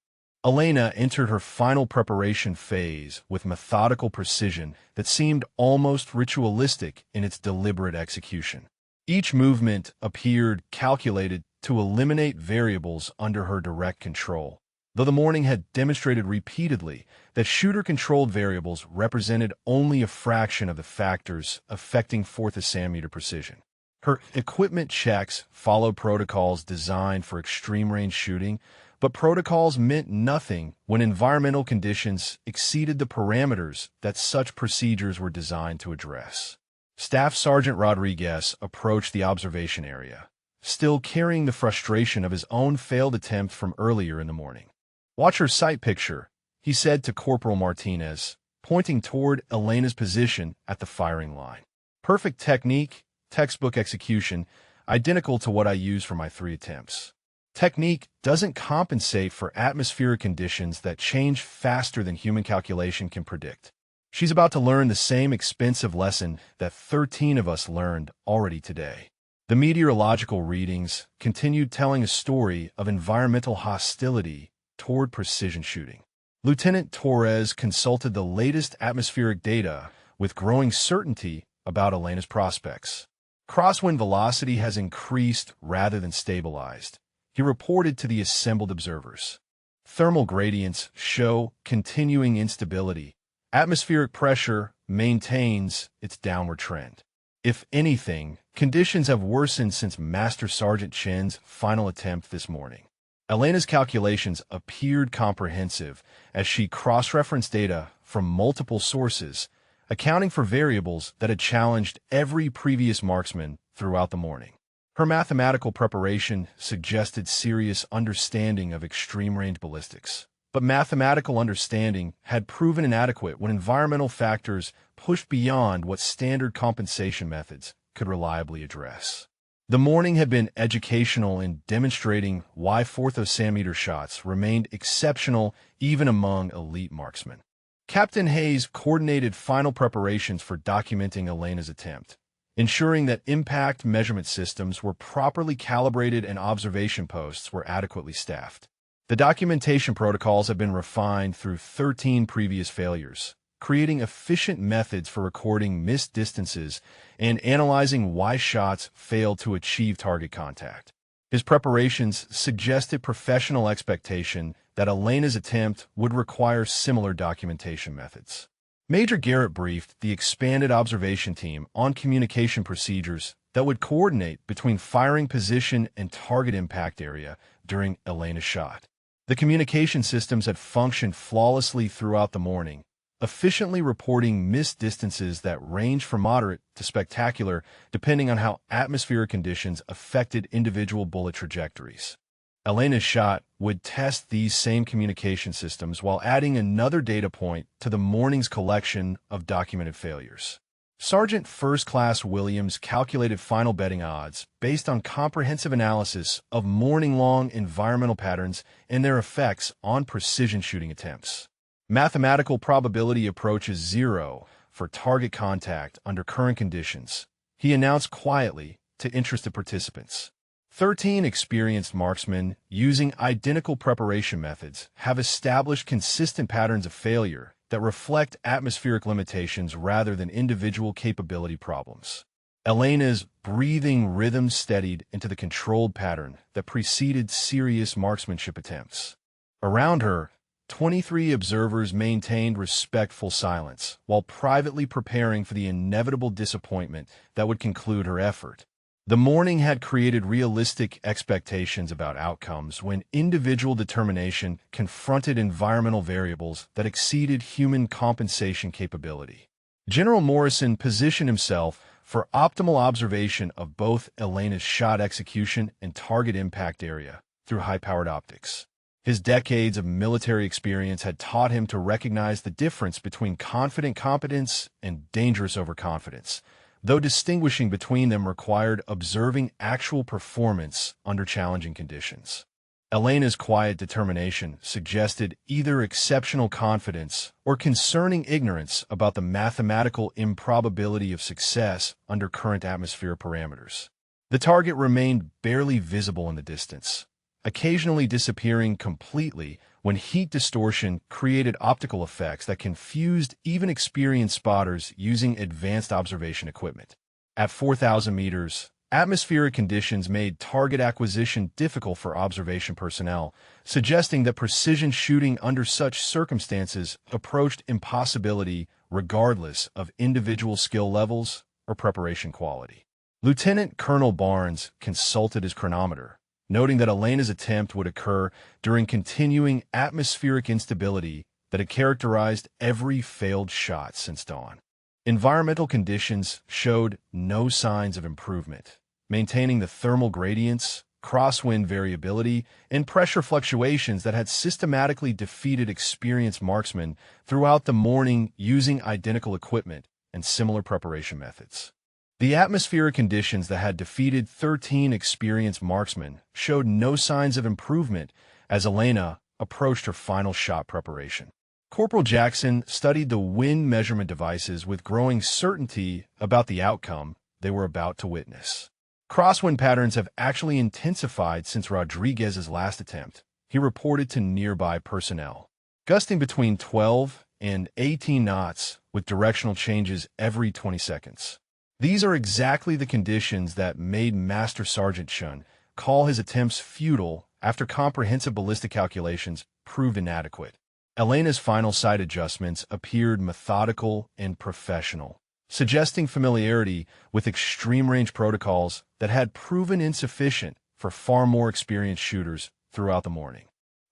Elena entered her final preparation phase with methodical precision that seemed almost ritualistic in its deliberate execution. Each movement appeared calculated to eliminate variables under her direct control, though the morning had demonstrated repeatedly that shooter-controlled variables represented only a fraction of the factors affecting 4th centimeter precision. Her equipment checks followed protocols designed for extreme-range shooting, but protocols meant nothing when environmental conditions exceeded the parameters that such procedures were designed to address. Staff Sergeant Rodriguez approached the observation area, still carrying the frustration of his own failed attempt from earlier in the morning. "Watch her sight picture," he said to Corporal Martinez, pointing toward Elena's position at the firing line. "Perfect technique, textbook execution, identical to what I used for my 3 attempts. Technique doesn't compensate for atmospheric conditions that change faster than human calculation can predict. She's about to learn the same expensive lesson that 13 of us learned already today." The meteorological readings continued telling a story of environmental hostility toward precision shooting. Lieutenant Torres consulted the latest atmospheric data with growing certainty about Elena's prospects. "Crosswind velocity has increased rather than stabilized," he reported to the assembled observers. "Thermal gradients show continuing instability. Atmospheric pressure maintains its downward trend. If anything, conditions have worsened since Master Sergeant Chen's final attempt this morning." Elena's calculations appeared comprehensive as she cross-referenced data from multiple sources, accounting for variables that had challenged every previous marksman throughout the morning. Her mathematical preparation suggested serious understanding of extreme-range ballistics, but mathematical understanding had proven inadequate when environmental factors pushed beyond what standard compensation methods could reliably address. The morning had been educational in demonstrating why 4th centimeter shots remained exceptional even among elite marksmen. Captain Hayes coordinated final preparations for documenting Elena's attempt, ensuring that impact measurement systems were properly calibrated and observation posts were adequately staffed. The documentation protocols have been refined through 13 previous failures, creating efficient methods for recording missed distances and analyzing why shots failed to achieve target contact. His preparations suggested professional expectation that Elena's attempt would require similar documentation methods. Major Garrett briefed the expanded observation team on communication procedures that would coordinate between firing position and target impact area during Elena's shot. The communication systems had functioned flawlessly throughout the morning, efficiently reporting missed distances that range from moderate to spectacular depending on how atmospheric conditions affected individual bullet trajectories. Elena's shot would test these same communication systems while adding another data point to the morning's collection of documented failures. Sergeant First Class Williams calculated final betting odds based on comprehensive analysis of morning-long environmental patterns and their effects on precision shooting attempts. Mathematical probability approaches 0 for target contact under current conditions, he announced quietly to interested participants. 13 experienced marksmen using identical preparation methods have established consistent patterns of failure that reflect atmospheric limitations rather than individual capability problems. Elena's breathing rhythm steadied into the controlled pattern that preceded serious marksmanship attempts. Around her, 23 observers maintained respectful silence while privately preparing for the inevitable disappointment that would conclude her effort. The morning had created realistic expectations about outcomes when individual determination confronted environmental variables that exceeded human compensation capability. General Morrison positioned himself for optimal observation of both Elena's shot execution and target impact area through high-powered optics. His decades of military experience had taught him to recognize the difference between confident competence and dangerous overconfidence, though distinguishing between them required observing actual performance under challenging conditions. Elena's quiet determination suggested either exceptional confidence or concerning ignorance about the mathematical improbability of success under current atmosphere parameters. The target remained barely visible in the distance, occasionally disappearing completely when heat distortion created optical effects that confused even experienced spotters using advanced observation equipment. At 4,000 meters, Atmospheric conditions made target acquisition difficult for observation personnel, suggesting that precision shooting under such circumstances approached impossibility regardless of individual skill levels or preparation quality. Lieutenant Colonel Barnes consulted his chronometer, noting that Elena's attempt would occur during continuing atmospheric instability that had characterized every failed shot since dawn. Environmental conditions showed no signs of improvement, maintaining the thermal gradients, crosswind variability, and pressure fluctuations that had systematically defeated experienced marksmen throughout the morning using identical equipment and similar preparation methods. The atmospheric conditions that had defeated 13 experienced marksmen showed no signs of improvement as Elena approached her final shot preparation. Corporal Jackson studied the wind measurement devices with growing certainty about the outcome they were about to witness. Crosswind patterns have actually intensified since Rodriguez's last attempt, he reported to nearby personnel, gusting between 12 and 18 knots with directional changes every 20 seconds. These are exactly the conditions that made Master Sergeant Shun call his attempts futile after comprehensive ballistic calculations proved inadequate. Elena's final sight adjustments appeared methodical and professional, suggesting familiarity with extreme-range protocols that had proven insufficient for far more experienced shooters throughout the morning.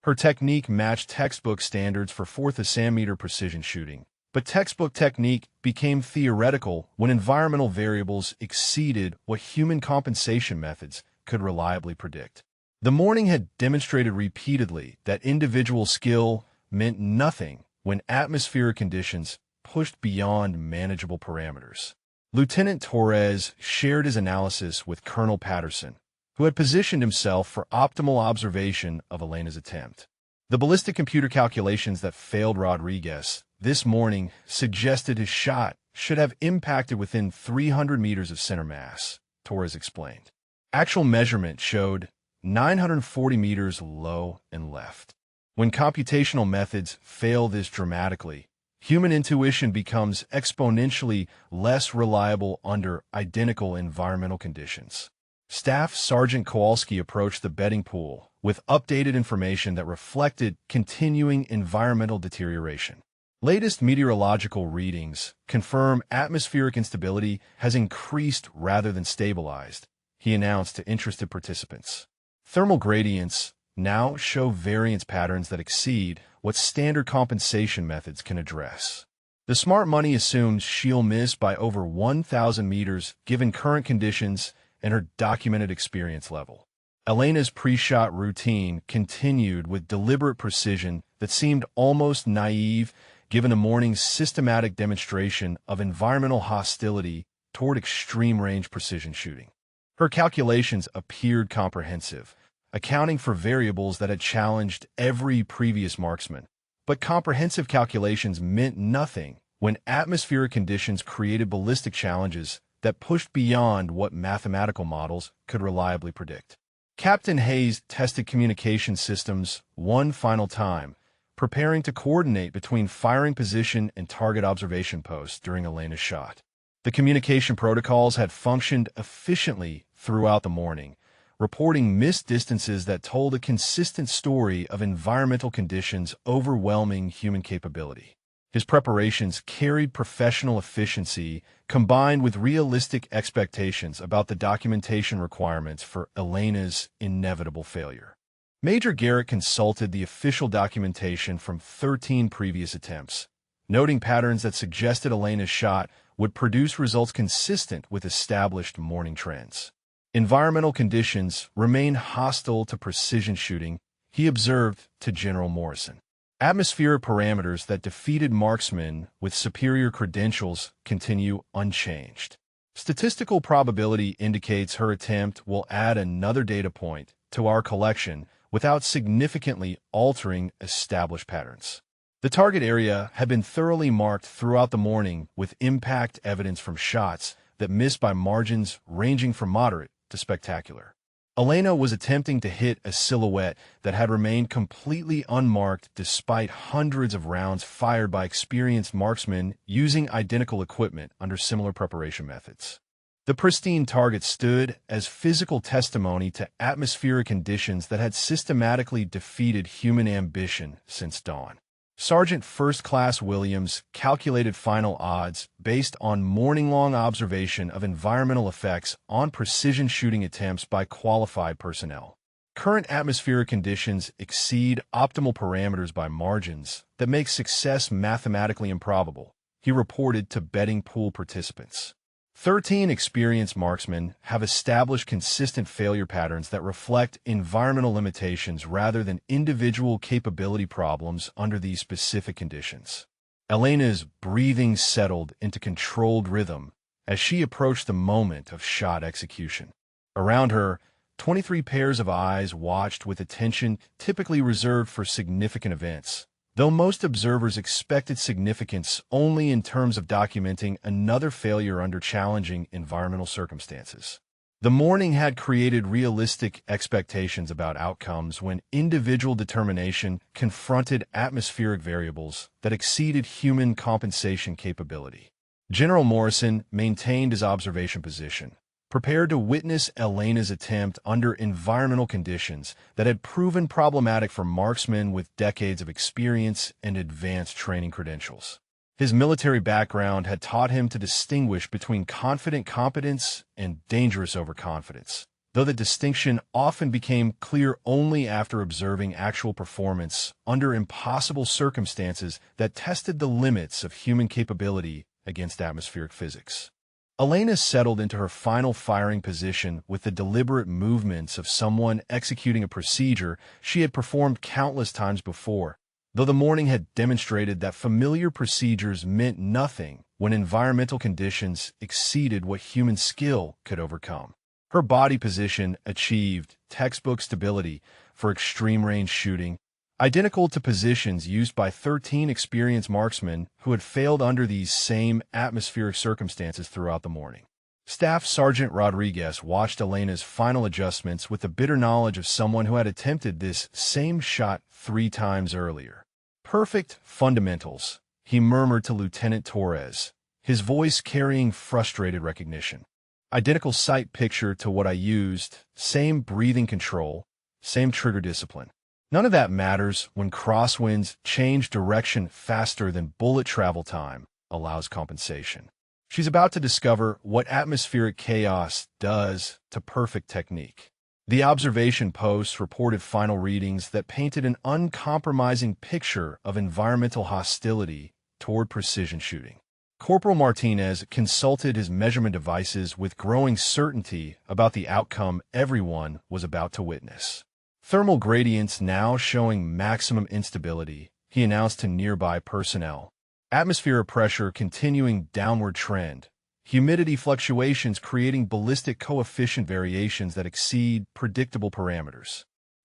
Her technique matched textbook standards for 4th of SAM-meter precision shooting, but textbook technique became theoretical when environmental variables exceeded what human compensation methods could reliably predict. The morning had demonstrated repeatedly that individual skill meant nothing when atmospheric conditions pushed beyond manageable parameters. Lieutenant Torres shared his analysis with Colonel Patterson, who had positioned himself for optimal observation of Elena's attempt. The ballistic computer calculations that failed Rodriguez this morning suggested his shot should have impacted within 300 meters of center mass, Torres explained. Actual measurement showed 940 meters low and left. When computational methods fail this dramatically, human intuition becomes exponentially less reliable under identical environmental conditions. Staff Sergeant Kowalski approached the betting pool with updated information that reflected continuing environmental deterioration. Latest meteorological readings confirm atmospheric instability has increased rather than stabilized, he announced to interested participants. Thermal gradients now show variance patterns that exceed what standard compensation methods can address. The smart money assumes she'll miss by over 1,000 meters given current conditions and her documented experience level. Elena's pre-shot routine continued with deliberate precision that seemed almost naive given the morning's systematic demonstration of environmental hostility toward extreme-range precision shooting. Her calculations appeared comprehensive, accounting for variables that had challenged every previous marksman. But comprehensive calculations meant nothing when atmospheric conditions created ballistic challenges that pushed beyond what mathematical models could reliably predict. Captain Hayes tested communication systems one final time, preparing to coordinate between firing position and target observation posts during Elena's shot. The communication protocols had functioned efficiently throughout the morning, reporting missed distances that told a consistent story of environmental conditions overwhelming human capability. His preparations carried professional efficiency combined with realistic expectations about the documentation requirements for Elena's inevitable failure. Major Garrett consulted the official documentation from 13 previous attempts, noting patterns that suggested Elena's shot would produce results consistent with established morning trends. Environmental conditions remain hostile to precision shooting, he observed to General Morrison. Atmospheric parameters that defeated marksmen with superior credentials continue unchanged. Statistical probability indicates her attempt will add another data point to our collection without significantly altering established patterns. The target area had been thoroughly marked throughout the morning with impact evidence from shots that missed by margins ranging from moderate to spectacular. Elena was attempting to hit a silhouette that had remained completely unmarked despite hundreds of rounds fired by experienced marksmen using identical equipment under similar preparation methods. The pristine target stood as physical testimony to atmospheric conditions that had systematically defeated human ambition since dawn. Sergeant First Class Williams calculated final odds based on morning-long observation of environmental effects on precision shooting attempts by qualified personnel. Current atmospheric conditions exceed optimal parameters by margins that make success mathematically improbable, he reported to betting pool participants. 13 experienced marksmen have established consistent failure patterns that reflect environmental limitations rather than individual capability problems under these specific conditions. Elena's breathing settled into controlled rhythm as she approached the moment of shot execution. Around her, 23 pairs of eyes watched with attention typically reserved for significant events, though most observers expected significance only in terms of documenting another failure under challenging environmental circumstances. The morning had created realistic expectations about outcomes when individual determination confronted atmospheric variables that exceeded human compensation capability. General Morrison maintained his observation position, prepared to witness Elena's attempt under environmental conditions that had proven problematic for marksmen with decades of experience and advanced training credentials. His military background had taught him to distinguish between confident competence and dangerous overconfidence, though the distinction often became clear only after observing actual performance under impossible circumstances that tested the limits of human capability against atmospheric physics. Elena settled into her final firing position with the deliberate movements of someone executing a procedure she had performed countless times before, though the morning had demonstrated that familiar procedures meant nothing when environmental conditions exceeded what human skill could overcome. Her body position achieved textbook stability for extreme-range shooting, identical to positions used by 13 experienced marksmen who had failed under these same atmospheric circumstances throughout the morning. Staff Sergeant Rodriguez watched Elena's final adjustments with the bitter knowledge of someone who had attempted this same shot 3 times earlier. "Perfect fundamentals," he murmured to Lieutenant Torres, his voice carrying frustrated recognition. "Identical sight picture to what I used, same breathing control, same trigger discipline. None of that matters when crosswinds change direction faster than bullet travel time allows compensation." She's about to discover what atmospheric chaos does to perfect technique. The observation posts reported final readings that painted an uncompromising picture of environmental hostility toward precision shooting. Corporal Martinez consulted his measurement devices with growing certainty about the outcome everyone was about to witness. Thermal gradients now showing maximum instability, he announced to nearby personnel. Atmospheric pressure continuing downward trend. Humidity fluctuations creating ballistic coefficient variations that exceed predictable parameters.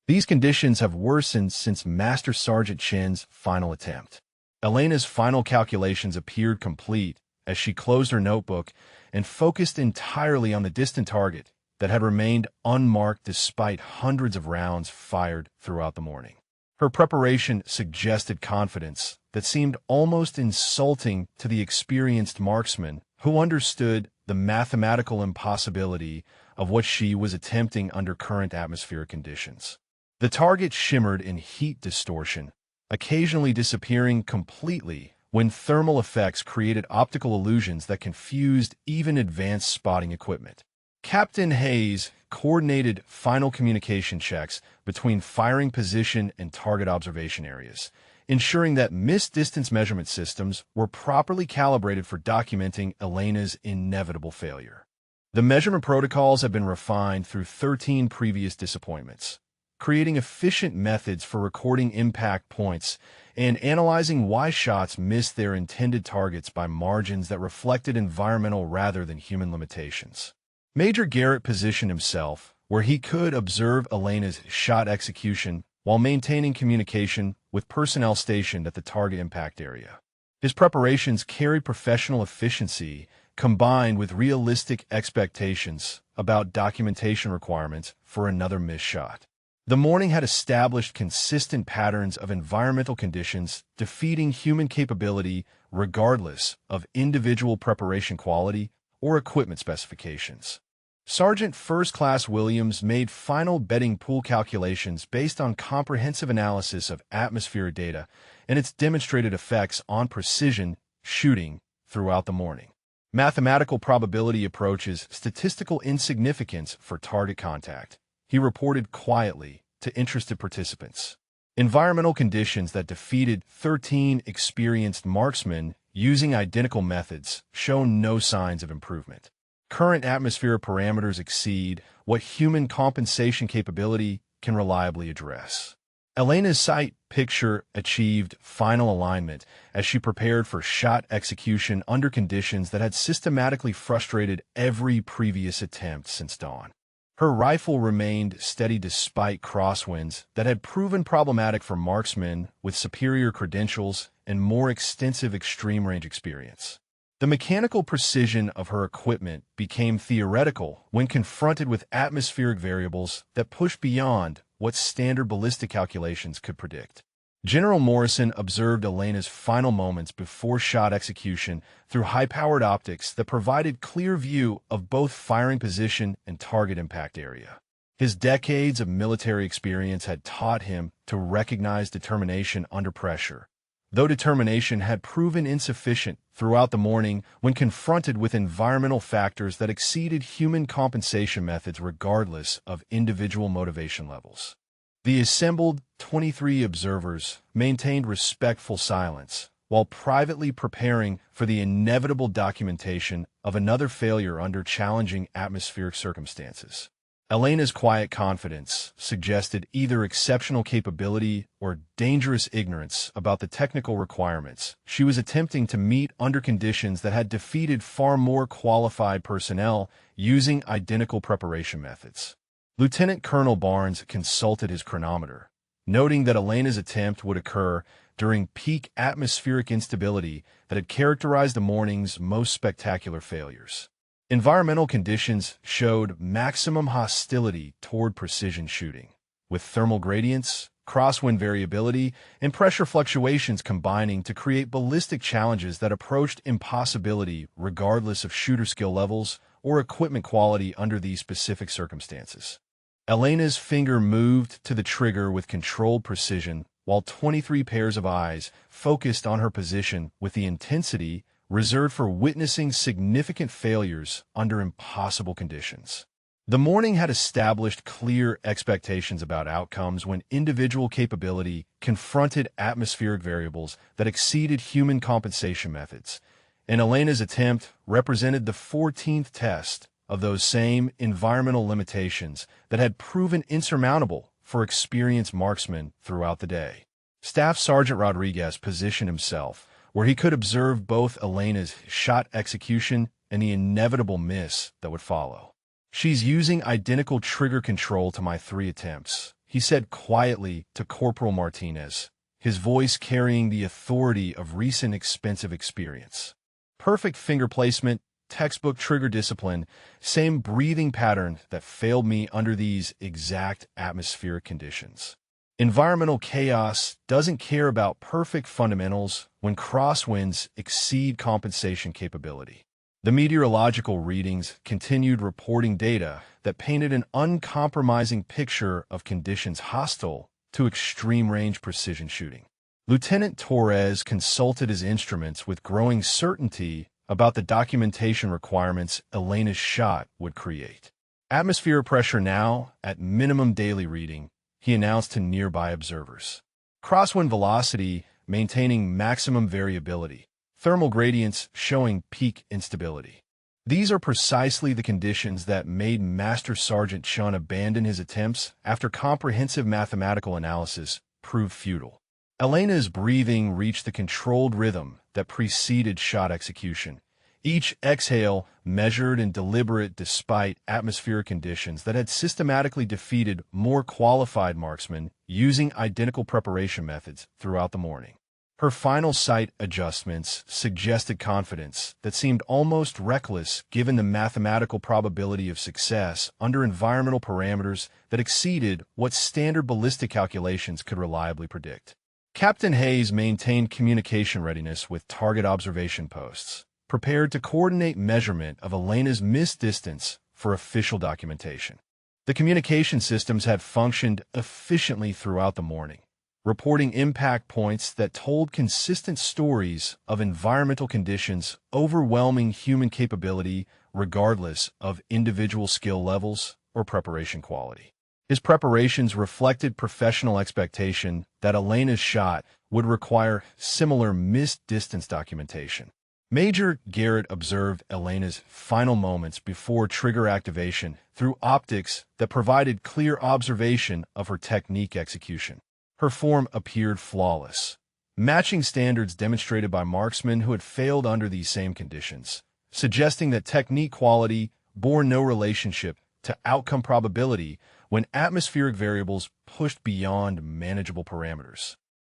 These conditions have worsened since Master Sergeant Chen's final attempt. Elena's final calculations appeared complete as she closed her notebook and focused entirely on the distant target that had remained unmarked despite hundreds of rounds fired throughout the morning. Her preparation suggested confidence that seemed almost insulting to the experienced marksman who understood the mathematical impossibility of what she was attempting under current atmospheric conditions. The target shimmered in heat distortion, occasionally disappearing completely when thermal effects created optical illusions that confused even advanced spotting equipment. Captain Hayes coordinated final communication checks between firing position and target observation areas, ensuring that missed distance measurement systems were properly calibrated for documenting Elena's inevitable failure. The measurement protocols have been refined through 13 previous disappointments, creating efficient methods for recording impact points and analyzing why shots missed their intended targets by margins that reflected environmental rather than human limitations. Major Garrett positioned himself where he could observe Elena's shot execution while maintaining communication with personnel stationed at the target impact area. His preparations carried professional efficiency combined with realistic expectations about documentation requirements for another missed shot. The morning had established consistent patterns of environmental conditions defeating human capability regardless of individual preparation quality or equipment specifications. Sergeant First Class Williams made final betting pool calculations based on comprehensive analysis of atmospheric data and its demonstrated effects on precision shooting throughout the morning. Mathematical probability approaches statistical insignificance for target contact, he reported quietly to interested participants. Environmental conditions that defeated 13 experienced marksmen using identical methods show no signs of improvement. Current atmospheric parameters exceed what human compensation capability can reliably address. Elena's sight picture achieved final alignment as she prepared for shot execution under conditions that had systematically frustrated every previous attempt since dawn. Her rifle remained steady despite crosswinds that had proven problematic for marksmen with superior credentials and more extensive extreme-range experience. The mechanical precision of her equipment became theoretical when confronted with atmospheric variables that pushed beyond what standard ballistic calculations could predict. General Morrison observed Elena's final moments before shot execution through high-powered optics that provided clear view of both firing position and target impact area. His decades of military experience had taught him to recognize determination under pressure, though determination had proven insufficient throughout the morning when confronted with environmental factors that exceeded human compensation methods regardless of individual motivation levels. The assembled 23 observers maintained respectful silence while privately preparing for the inevitable documentation of another failure under challenging atmospheric circumstances. Elena's quiet confidence suggested either exceptional capability or dangerous ignorance about the technical requirements she was attempting to meet under conditions that had defeated far more qualified personnel using identical preparation methods. Lieutenant Colonel Barnes consulted his chronometer, noting that Elena's attempt would occur during peak atmospheric instability that had characterized the morning's most spectacular failures. Environmental conditions showed maximum hostility toward precision shooting, with thermal gradients, crosswind variability, and pressure fluctuations combining to create ballistic challenges that approached impossibility regardless of shooter skill levels or equipment quality under these specific circumstances. Elena's finger moved to the trigger with controlled precision, while 23 pairs of eyes focused on her position with the intensity reserved for witnessing significant failures under impossible conditions. The morning had established clear expectations about outcomes when individual capability confronted atmospheric variables that exceeded human compensation methods, and Elena's attempt represented the 14th test of those same environmental limitations that had proven insurmountable for experienced marksmen throughout the day. Staff Sergeant Rodriguez positioned himself where he could observe both Elena's shot execution and the inevitable miss that would follow. "She's using identical trigger control to my 3 attempts," he said quietly to Corporal Martinez, his voice carrying the authority of recent expensive experience. "Perfect finger placement, textbook trigger discipline, same breathing pattern that failed me under these exact atmospheric conditions." Environmental chaos doesn't care about perfect fundamentals when crosswinds exceed compensation capability. The meteorological readings continued reporting data that painted an uncompromising picture of conditions hostile to extreme-range precision shooting. Lieutenant Torres consulted his instruments with growing certainty about the documentation requirements Elena's shot would create. "Atmospheric pressure now at minimum daily reading," he announced to nearby observers. "Crosswind velocity maintaining maximum variability. Thermal gradients showing peak instability." These are precisely the conditions that made Master Sergeant Chun abandon his attempts after comprehensive mathematical analysis proved futile. Elena's breathing reached the controlled rhythm that preceded shot execution, each exhale measured and deliberate despite atmospheric conditions that had systematically defeated more qualified marksmen using identical preparation methods throughout the morning. Her final sight adjustments suggested confidence that seemed almost reckless given the mathematical probability of success under environmental parameters that exceeded what standard ballistic calculations could reliably predict. Captain Hayes maintained communication readiness with target observation posts, prepared to coordinate measurement of Elena's missed distance for official documentation. The communication systems had functioned efficiently throughout the morning, reporting impact points that told consistent stories of environmental conditions overwhelming human capability regardless of individual skill levels or preparation quality. His preparations reflected professional expectation that Elena's shot would require similar missed distance documentation. Major Garrett observed Elena's final moments before trigger activation through optics that provided clear observation of her technique execution. Her form appeared flawless, matching standards demonstrated by marksmen who had failed under these same conditions, suggesting that technique quality bore no relationship to outcome probability when atmospheric variables pushed beyond manageable parameters.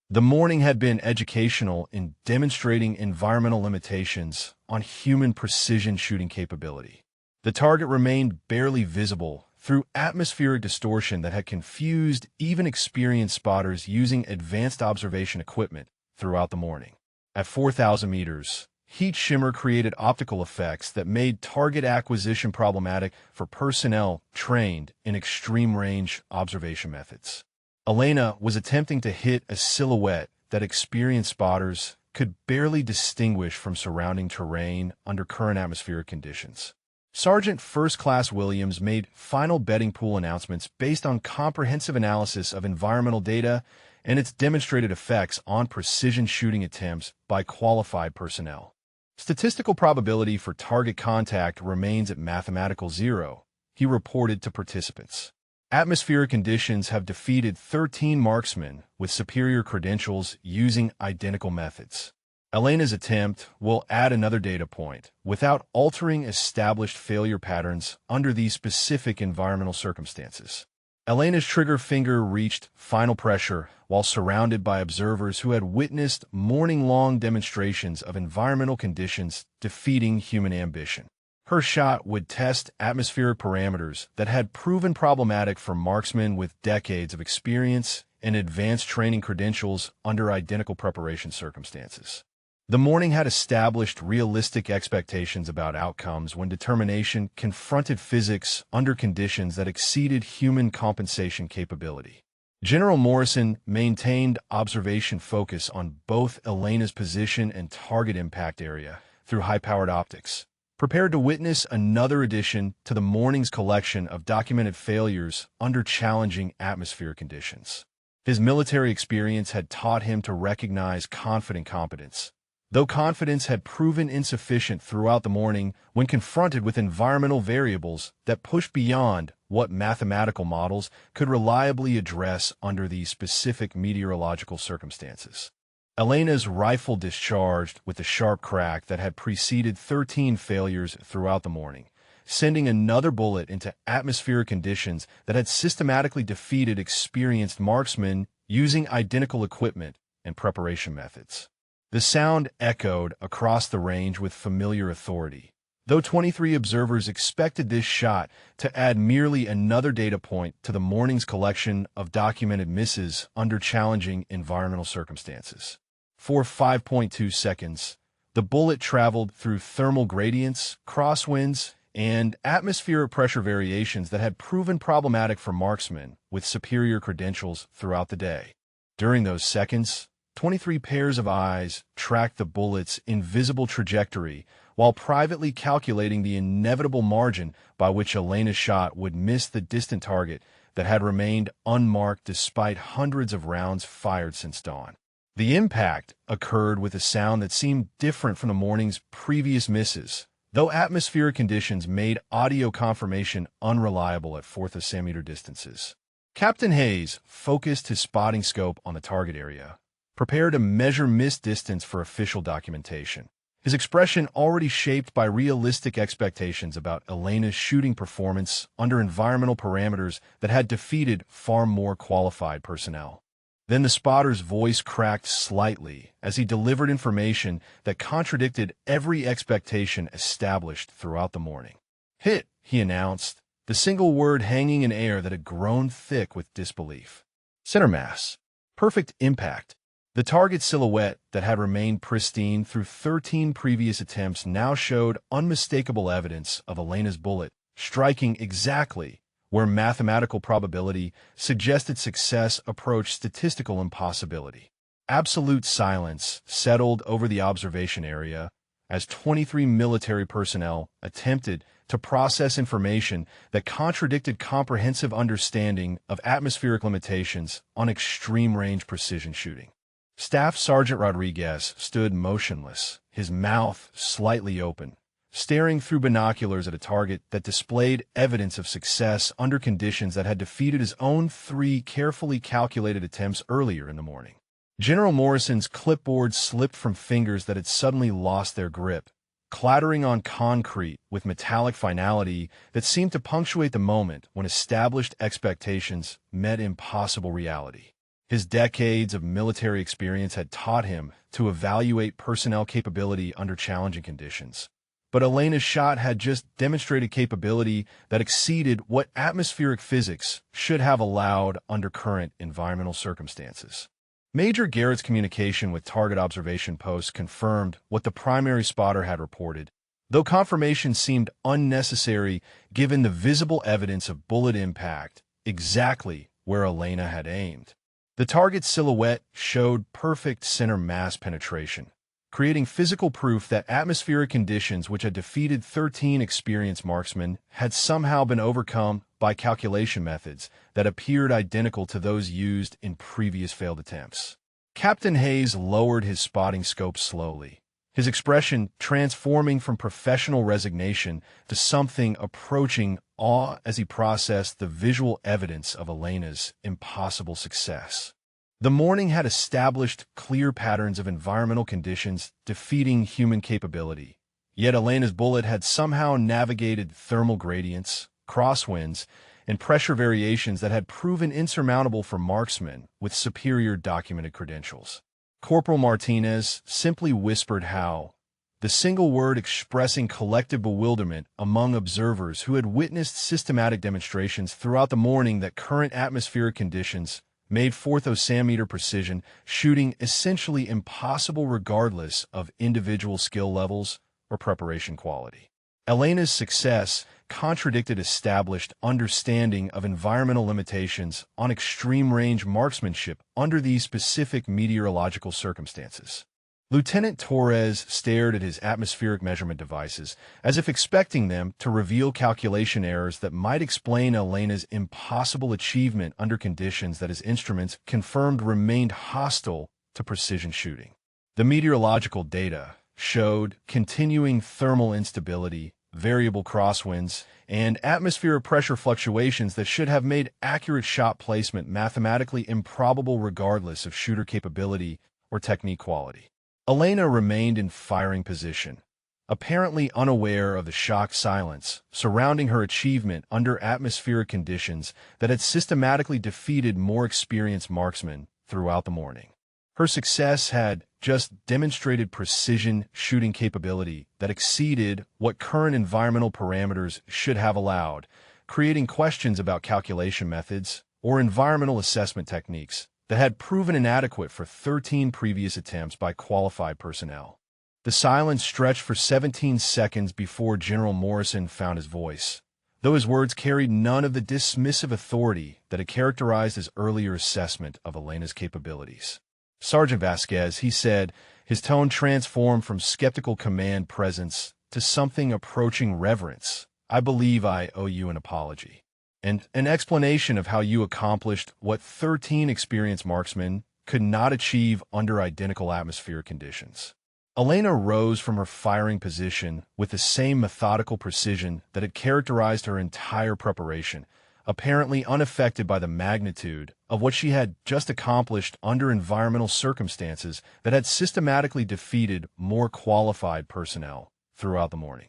The morning had been educational in demonstrating environmental limitations on human precision shooting capability. The target remained barely visible through atmospheric distortion that had confused even experienced spotters using advanced observation equipment throughout the morning. At 4,000 meters, heat shimmer created optical effects that made target acquisition problematic for personnel trained in extreme-range observation methods. Elena was attempting to hit a silhouette that experienced spotters could barely distinguish from surrounding terrain under current atmospheric conditions. Sergeant First Class Williams made final betting pool announcements based on comprehensive analysis of environmental data and its demonstrated effects on precision shooting attempts by qualified personnel. Statistical probability for target contact remains at mathematical zero, he reported to participants. Atmospheric conditions have defeated 13 marksmen with superior credentials using identical methods. Elena's attempt will add another data point without altering established failure patterns under these specific environmental circumstances. Elena's trigger finger reached final pressure while surrounded by observers who had witnessed morning-long demonstrations of environmental conditions defeating human ambition. Her shot would test atmospheric parameters that had proven problematic for marksmen with decades of experience and advanced training credentials under identical preparation circumstances. The morning had established realistic expectations about outcomes when determination confronted physics under conditions that exceeded human compensation capability. General Morrison maintained observation focus on both Elena's position and target impact area through high-powered optics, prepared to witness another addition to the morning's collection of documented failures under challenging atmospheric conditions. His military experience had taught him to recognize confident competence, though confidence had proven insufficient throughout the morning when confronted with environmental variables that pushed beyond what mathematical models could reliably address under these specific meteorological circumstances. Elena's rifle discharged with the sharp crack that had preceded 13 failures throughout the morning, sending another bullet into atmospheric conditions that had systematically defeated experienced marksmen using identical equipment and preparation methods. The sound echoed across the range with familiar authority, though 23 observers expected this shot to add merely another data point to the morning's collection of documented misses under challenging environmental circumstances. For 5.2 seconds, the bullet traveled through thermal gradients, crosswinds, and atmospheric pressure variations that had proven problematic for marksmen with superior credentials throughout the day. During those seconds, 23 pairs of eyes tracked the bullet's invisible trajectory while privately calculating the inevitable margin by which Elena's shot would miss the distant target that had remained unmarked despite hundreds of rounds fired since dawn. The impact occurred with a sound that seemed different from the morning's previous misses, though atmospheric conditions made audio confirmation unreliable at 4th of centimeter distances. Captain Hayes focused his spotting scope on the target area, prepared to measure missed distance for official documentation, his expression already shaped by realistic expectations about Elena's shooting performance under environmental parameters that had defeated far more qualified personnel. Then the spotter's voice cracked slightly as he delivered information that contradicted every expectation established throughout the morning. "Hit," he announced, the single word hanging in air that had grown thick with disbelief. "Center mass. Perfect impact." The target silhouette that had remained pristine through 13 previous attempts now showed unmistakable evidence of Elena's bullet, striking exactly where mathematical probability suggested success approached statistical impossibility. Absolute silence settled over the observation area as 23 military personnel attempted to process information that contradicted comprehensive understanding of atmospheric limitations on extreme-range precision shooting. Staff Sergeant Rodriguez stood motionless, his mouth slightly open, staring through binoculars at a target that displayed evidence of success under conditions that had defeated his own 3 carefully calculated attempts earlier in the morning. General Morrison's clipboard slipped from fingers that had suddenly lost their grip, clattering on concrete with metallic finality that seemed to punctuate the moment when established expectations met impossible reality. His decades of military experience had taught him to evaluate personnel capability under challenging conditions. But Elena's shot had just demonstrated capability that exceeded what atmospheric physics should have allowed under current environmental circumstances. Major Garrett's communication with target observation posts confirmed what the primary spotter had reported, though confirmation seemed unnecessary given the visible evidence of bullet impact exactly where Elena had aimed. The target's silhouette showed perfect center mass penetration, creating physical proof that atmospheric conditions which had defeated 13 experienced marksmen had somehow been overcome by calculation methods that appeared identical to those used in previous failed attempts. Captain Hayes lowered his spotting scope slowly, his expression transforming from professional resignation to something approaching awe as he processed the visual evidence of Elena's impossible success. The morning had established clear patterns of environmental conditions defeating human capability, yet Elena's bullet had somehow navigated thermal gradients, crosswinds, and pressure variations that had proven insurmountable for marksmen with superior documented credentials. Corporal Martinez simply whispered how, the single word expressing collective bewilderment among observers who had witnessed systematic demonstrations throughout the morning that current atmospheric conditions made 4th centimeter precision shooting essentially impossible regardless of individual skill levels or preparation quality. Elena's success contradicted established understanding of environmental limitations on extreme-range marksmanship under these specific meteorological circumstances. Lieutenant Torres stared at his atmospheric measurement devices as if expecting them to reveal calculation errors that might explain Elena's impossible achievement under conditions that his instruments confirmed remained hostile to precision shooting. The meteorological data showed continuing thermal instability, variable crosswinds, and atmospheric pressure fluctuations that should have made accurate shot placement mathematically improbable regardless of shooter capability or technique quality. Elena remained in firing position, apparently unaware of the shocked silence surrounding her achievement under atmospheric conditions that had systematically defeated more experienced marksmen throughout the morning. Her success had just demonstrated precision shooting capability that exceeded what current environmental parameters should have allowed, creating questions about calculation methods or environmental assessment techniques that had proven inadequate for 13 previous attempts by qualified personnel. The silence stretched for 17 seconds before General Morrison found his voice, though his words carried none of the dismissive authority that had characterized his earlier assessment of Elena's capabilities. Sergeant Vasquez, he said, his tone transformed from skeptical command presence to something approaching reverence. I believe I owe you an apology and an explanation of how you accomplished what 13 experienced marksmen could not achieve under identical atmospheric conditions. Elena rose from her firing position with the same methodical precision that had characterized her entire preparation, apparently unaffected by the magnitude of what she had just accomplished under environmental circumstances that had systematically defeated more qualified personnel throughout the morning.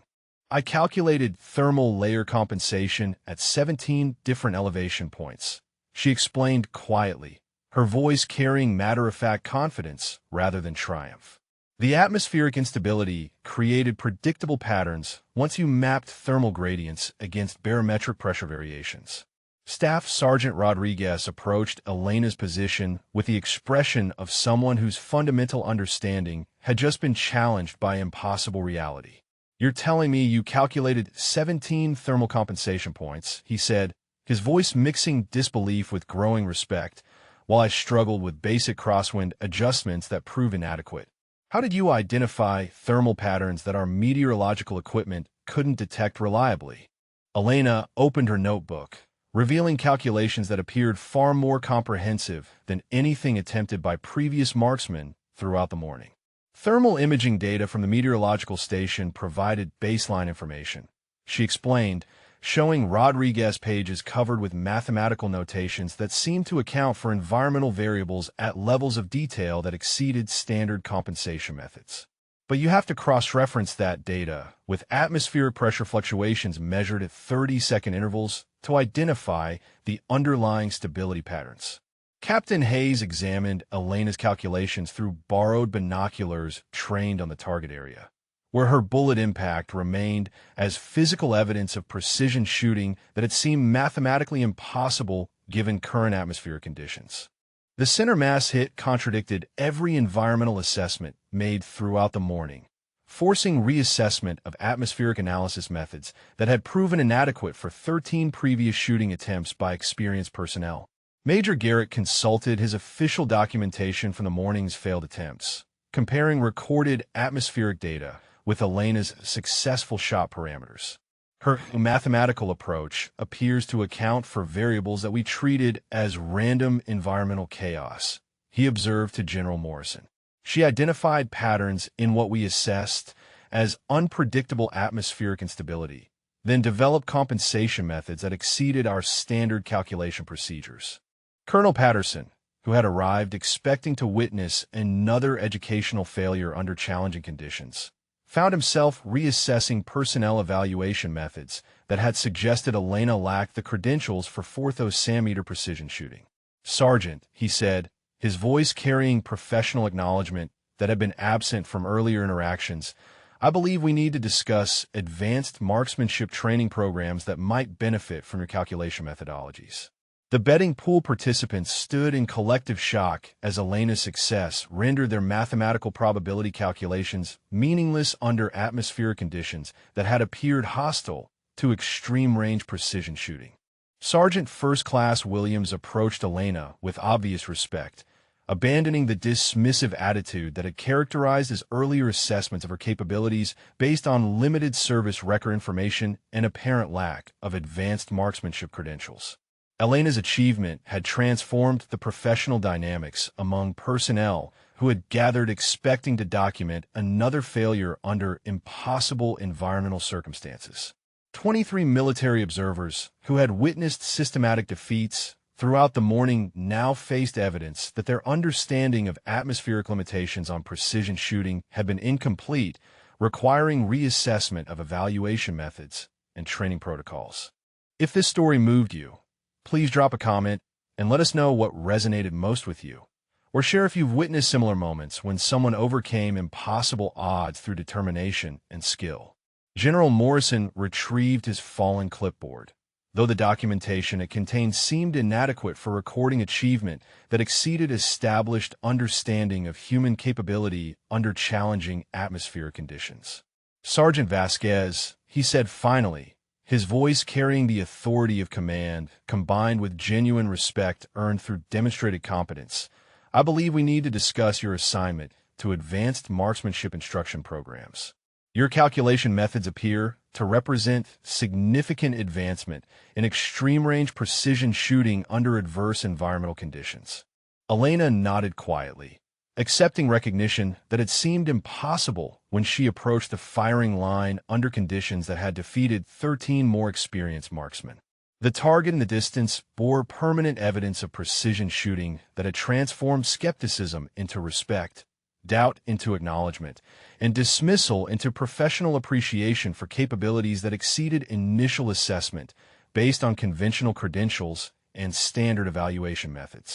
I calculated thermal layer compensation at 17 different elevation points, she explained quietly, her voice carrying matter-of-fact confidence rather than triumph. The atmospheric instability created predictable patterns once you mapped thermal gradients against barometric pressure variations. Staff Sergeant Rodriguez approached Elena's position with the expression of someone whose fundamental understanding had just been challenged by impossible reality. "You're telling me you calculated 17 thermal compensation points," he said, his voice mixing disbelief with growing respect, "while I struggled with basic crosswind adjustments that prove inadequate. How did you identify thermal patterns that our meteorological equipment couldn't detect reliably?" Elena opened her notebook, revealing calculations that appeared far more comprehensive than anything attempted by previous marksmen throughout the morning. Thermal imaging data from the meteorological station provided baseline information, she explained, showing Rodriguez pages covered with mathematical notations that seemed to account for environmental variables at levels of detail that exceeded standard compensation methods. But you have to cross-reference that data with atmospheric pressure fluctuations measured at 30-second intervals to identify the underlying stability patterns. Captain Hayes examined Elena's calculations through borrowed binoculars trained on the target area, where her bullet impact remained as physical evidence of precision shooting that it seemed mathematically impossible given current atmospheric conditions. The center mass hit contradicted every environmental assessment made throughout the morning, forcing reassessment of atmospheric analysis methods that had proven inadequate for 13 previous shooting attempts by experienced personnel. Major Garrett consulted his official documentation from the morning's failed attempts, comparing recorded atmospheric data with Elena's successful shot parameters. Her mathematical approach appears to account for variables that we treated as random environmental chaos, he observed to General Morrison. She identified patterns in what we assessed as unpredictable atmospheric instability, then developed compensation methods that exceeded our standard calculation procedures. Colonel Patterson, who had arrived expecting to witness another educational failure under challenging conditions, found himself reassessing personnel evaluation methods that had suggested Elena lacked the credentials for 4th SAM precision shooting. "Sergeant," he said, his voice carrying professional acknowledgement that had been absent from earlier interactions, "I believe we need to discuss advanced marksmanship training programs that might benefit from your calculation methodologies." The betting pool participants stood in collective shock as Elena's success rendered their mathematical probability calculations meaningless under atmospheric conditions that had appeared hostile to extreme-range precision shooting. Sergeant First Class Williams approached Elena with obvious respect, abandoning the dismissive attitude that had characterized his earlier assessments of her capabilities based on limited service record information and apparent lack of advanced marksmanship credentials. Elena's achievement had transformed the professional dynamics among personnel who had gathered expecting to document another failure under impossible environmental circumstances. 23 military observers who had witnessed systematic defeats throughout the morning now faced evidence that their understanding of atmospheric limitations on precision shooting had been incomplete, requiring reassessment of evaluation methods and training protocols. If this story moved you, please drop a comment and let us know what resonated most with you, or share if you've witnessed similar moments when someone overcame impossible odds through determination and skill. General Morrison retrieved his fallen clipboard, though the documentation it contained seemed inadequate for recording achievement that exceeded established understanding of human capability under challenging atmospheric conditions. "Sergeant Vasquez," he said finally, his voice carrying the authority of command, combined with genuine respect earned through demonstrated competence, "I believe we need to discuss your assignment to advanced marksmanship instruction programs. Your calculation methods appear to represent significant advancement in extreme-range precision shooting under adverse environmental conditions." Elena nodded quietly, accepting recognition that it seemed impossible when she approached the firing line under conditions that had defeated 13 more experienced marksmen. The target in the distance bore permanent evidence of precision shooting that had transformed skepticism into respect, doubt into acknowledgement, and dismissal into professional appreciation for capabilities that exceeded initial assessment based on conventional credentials and standard evaluation methods.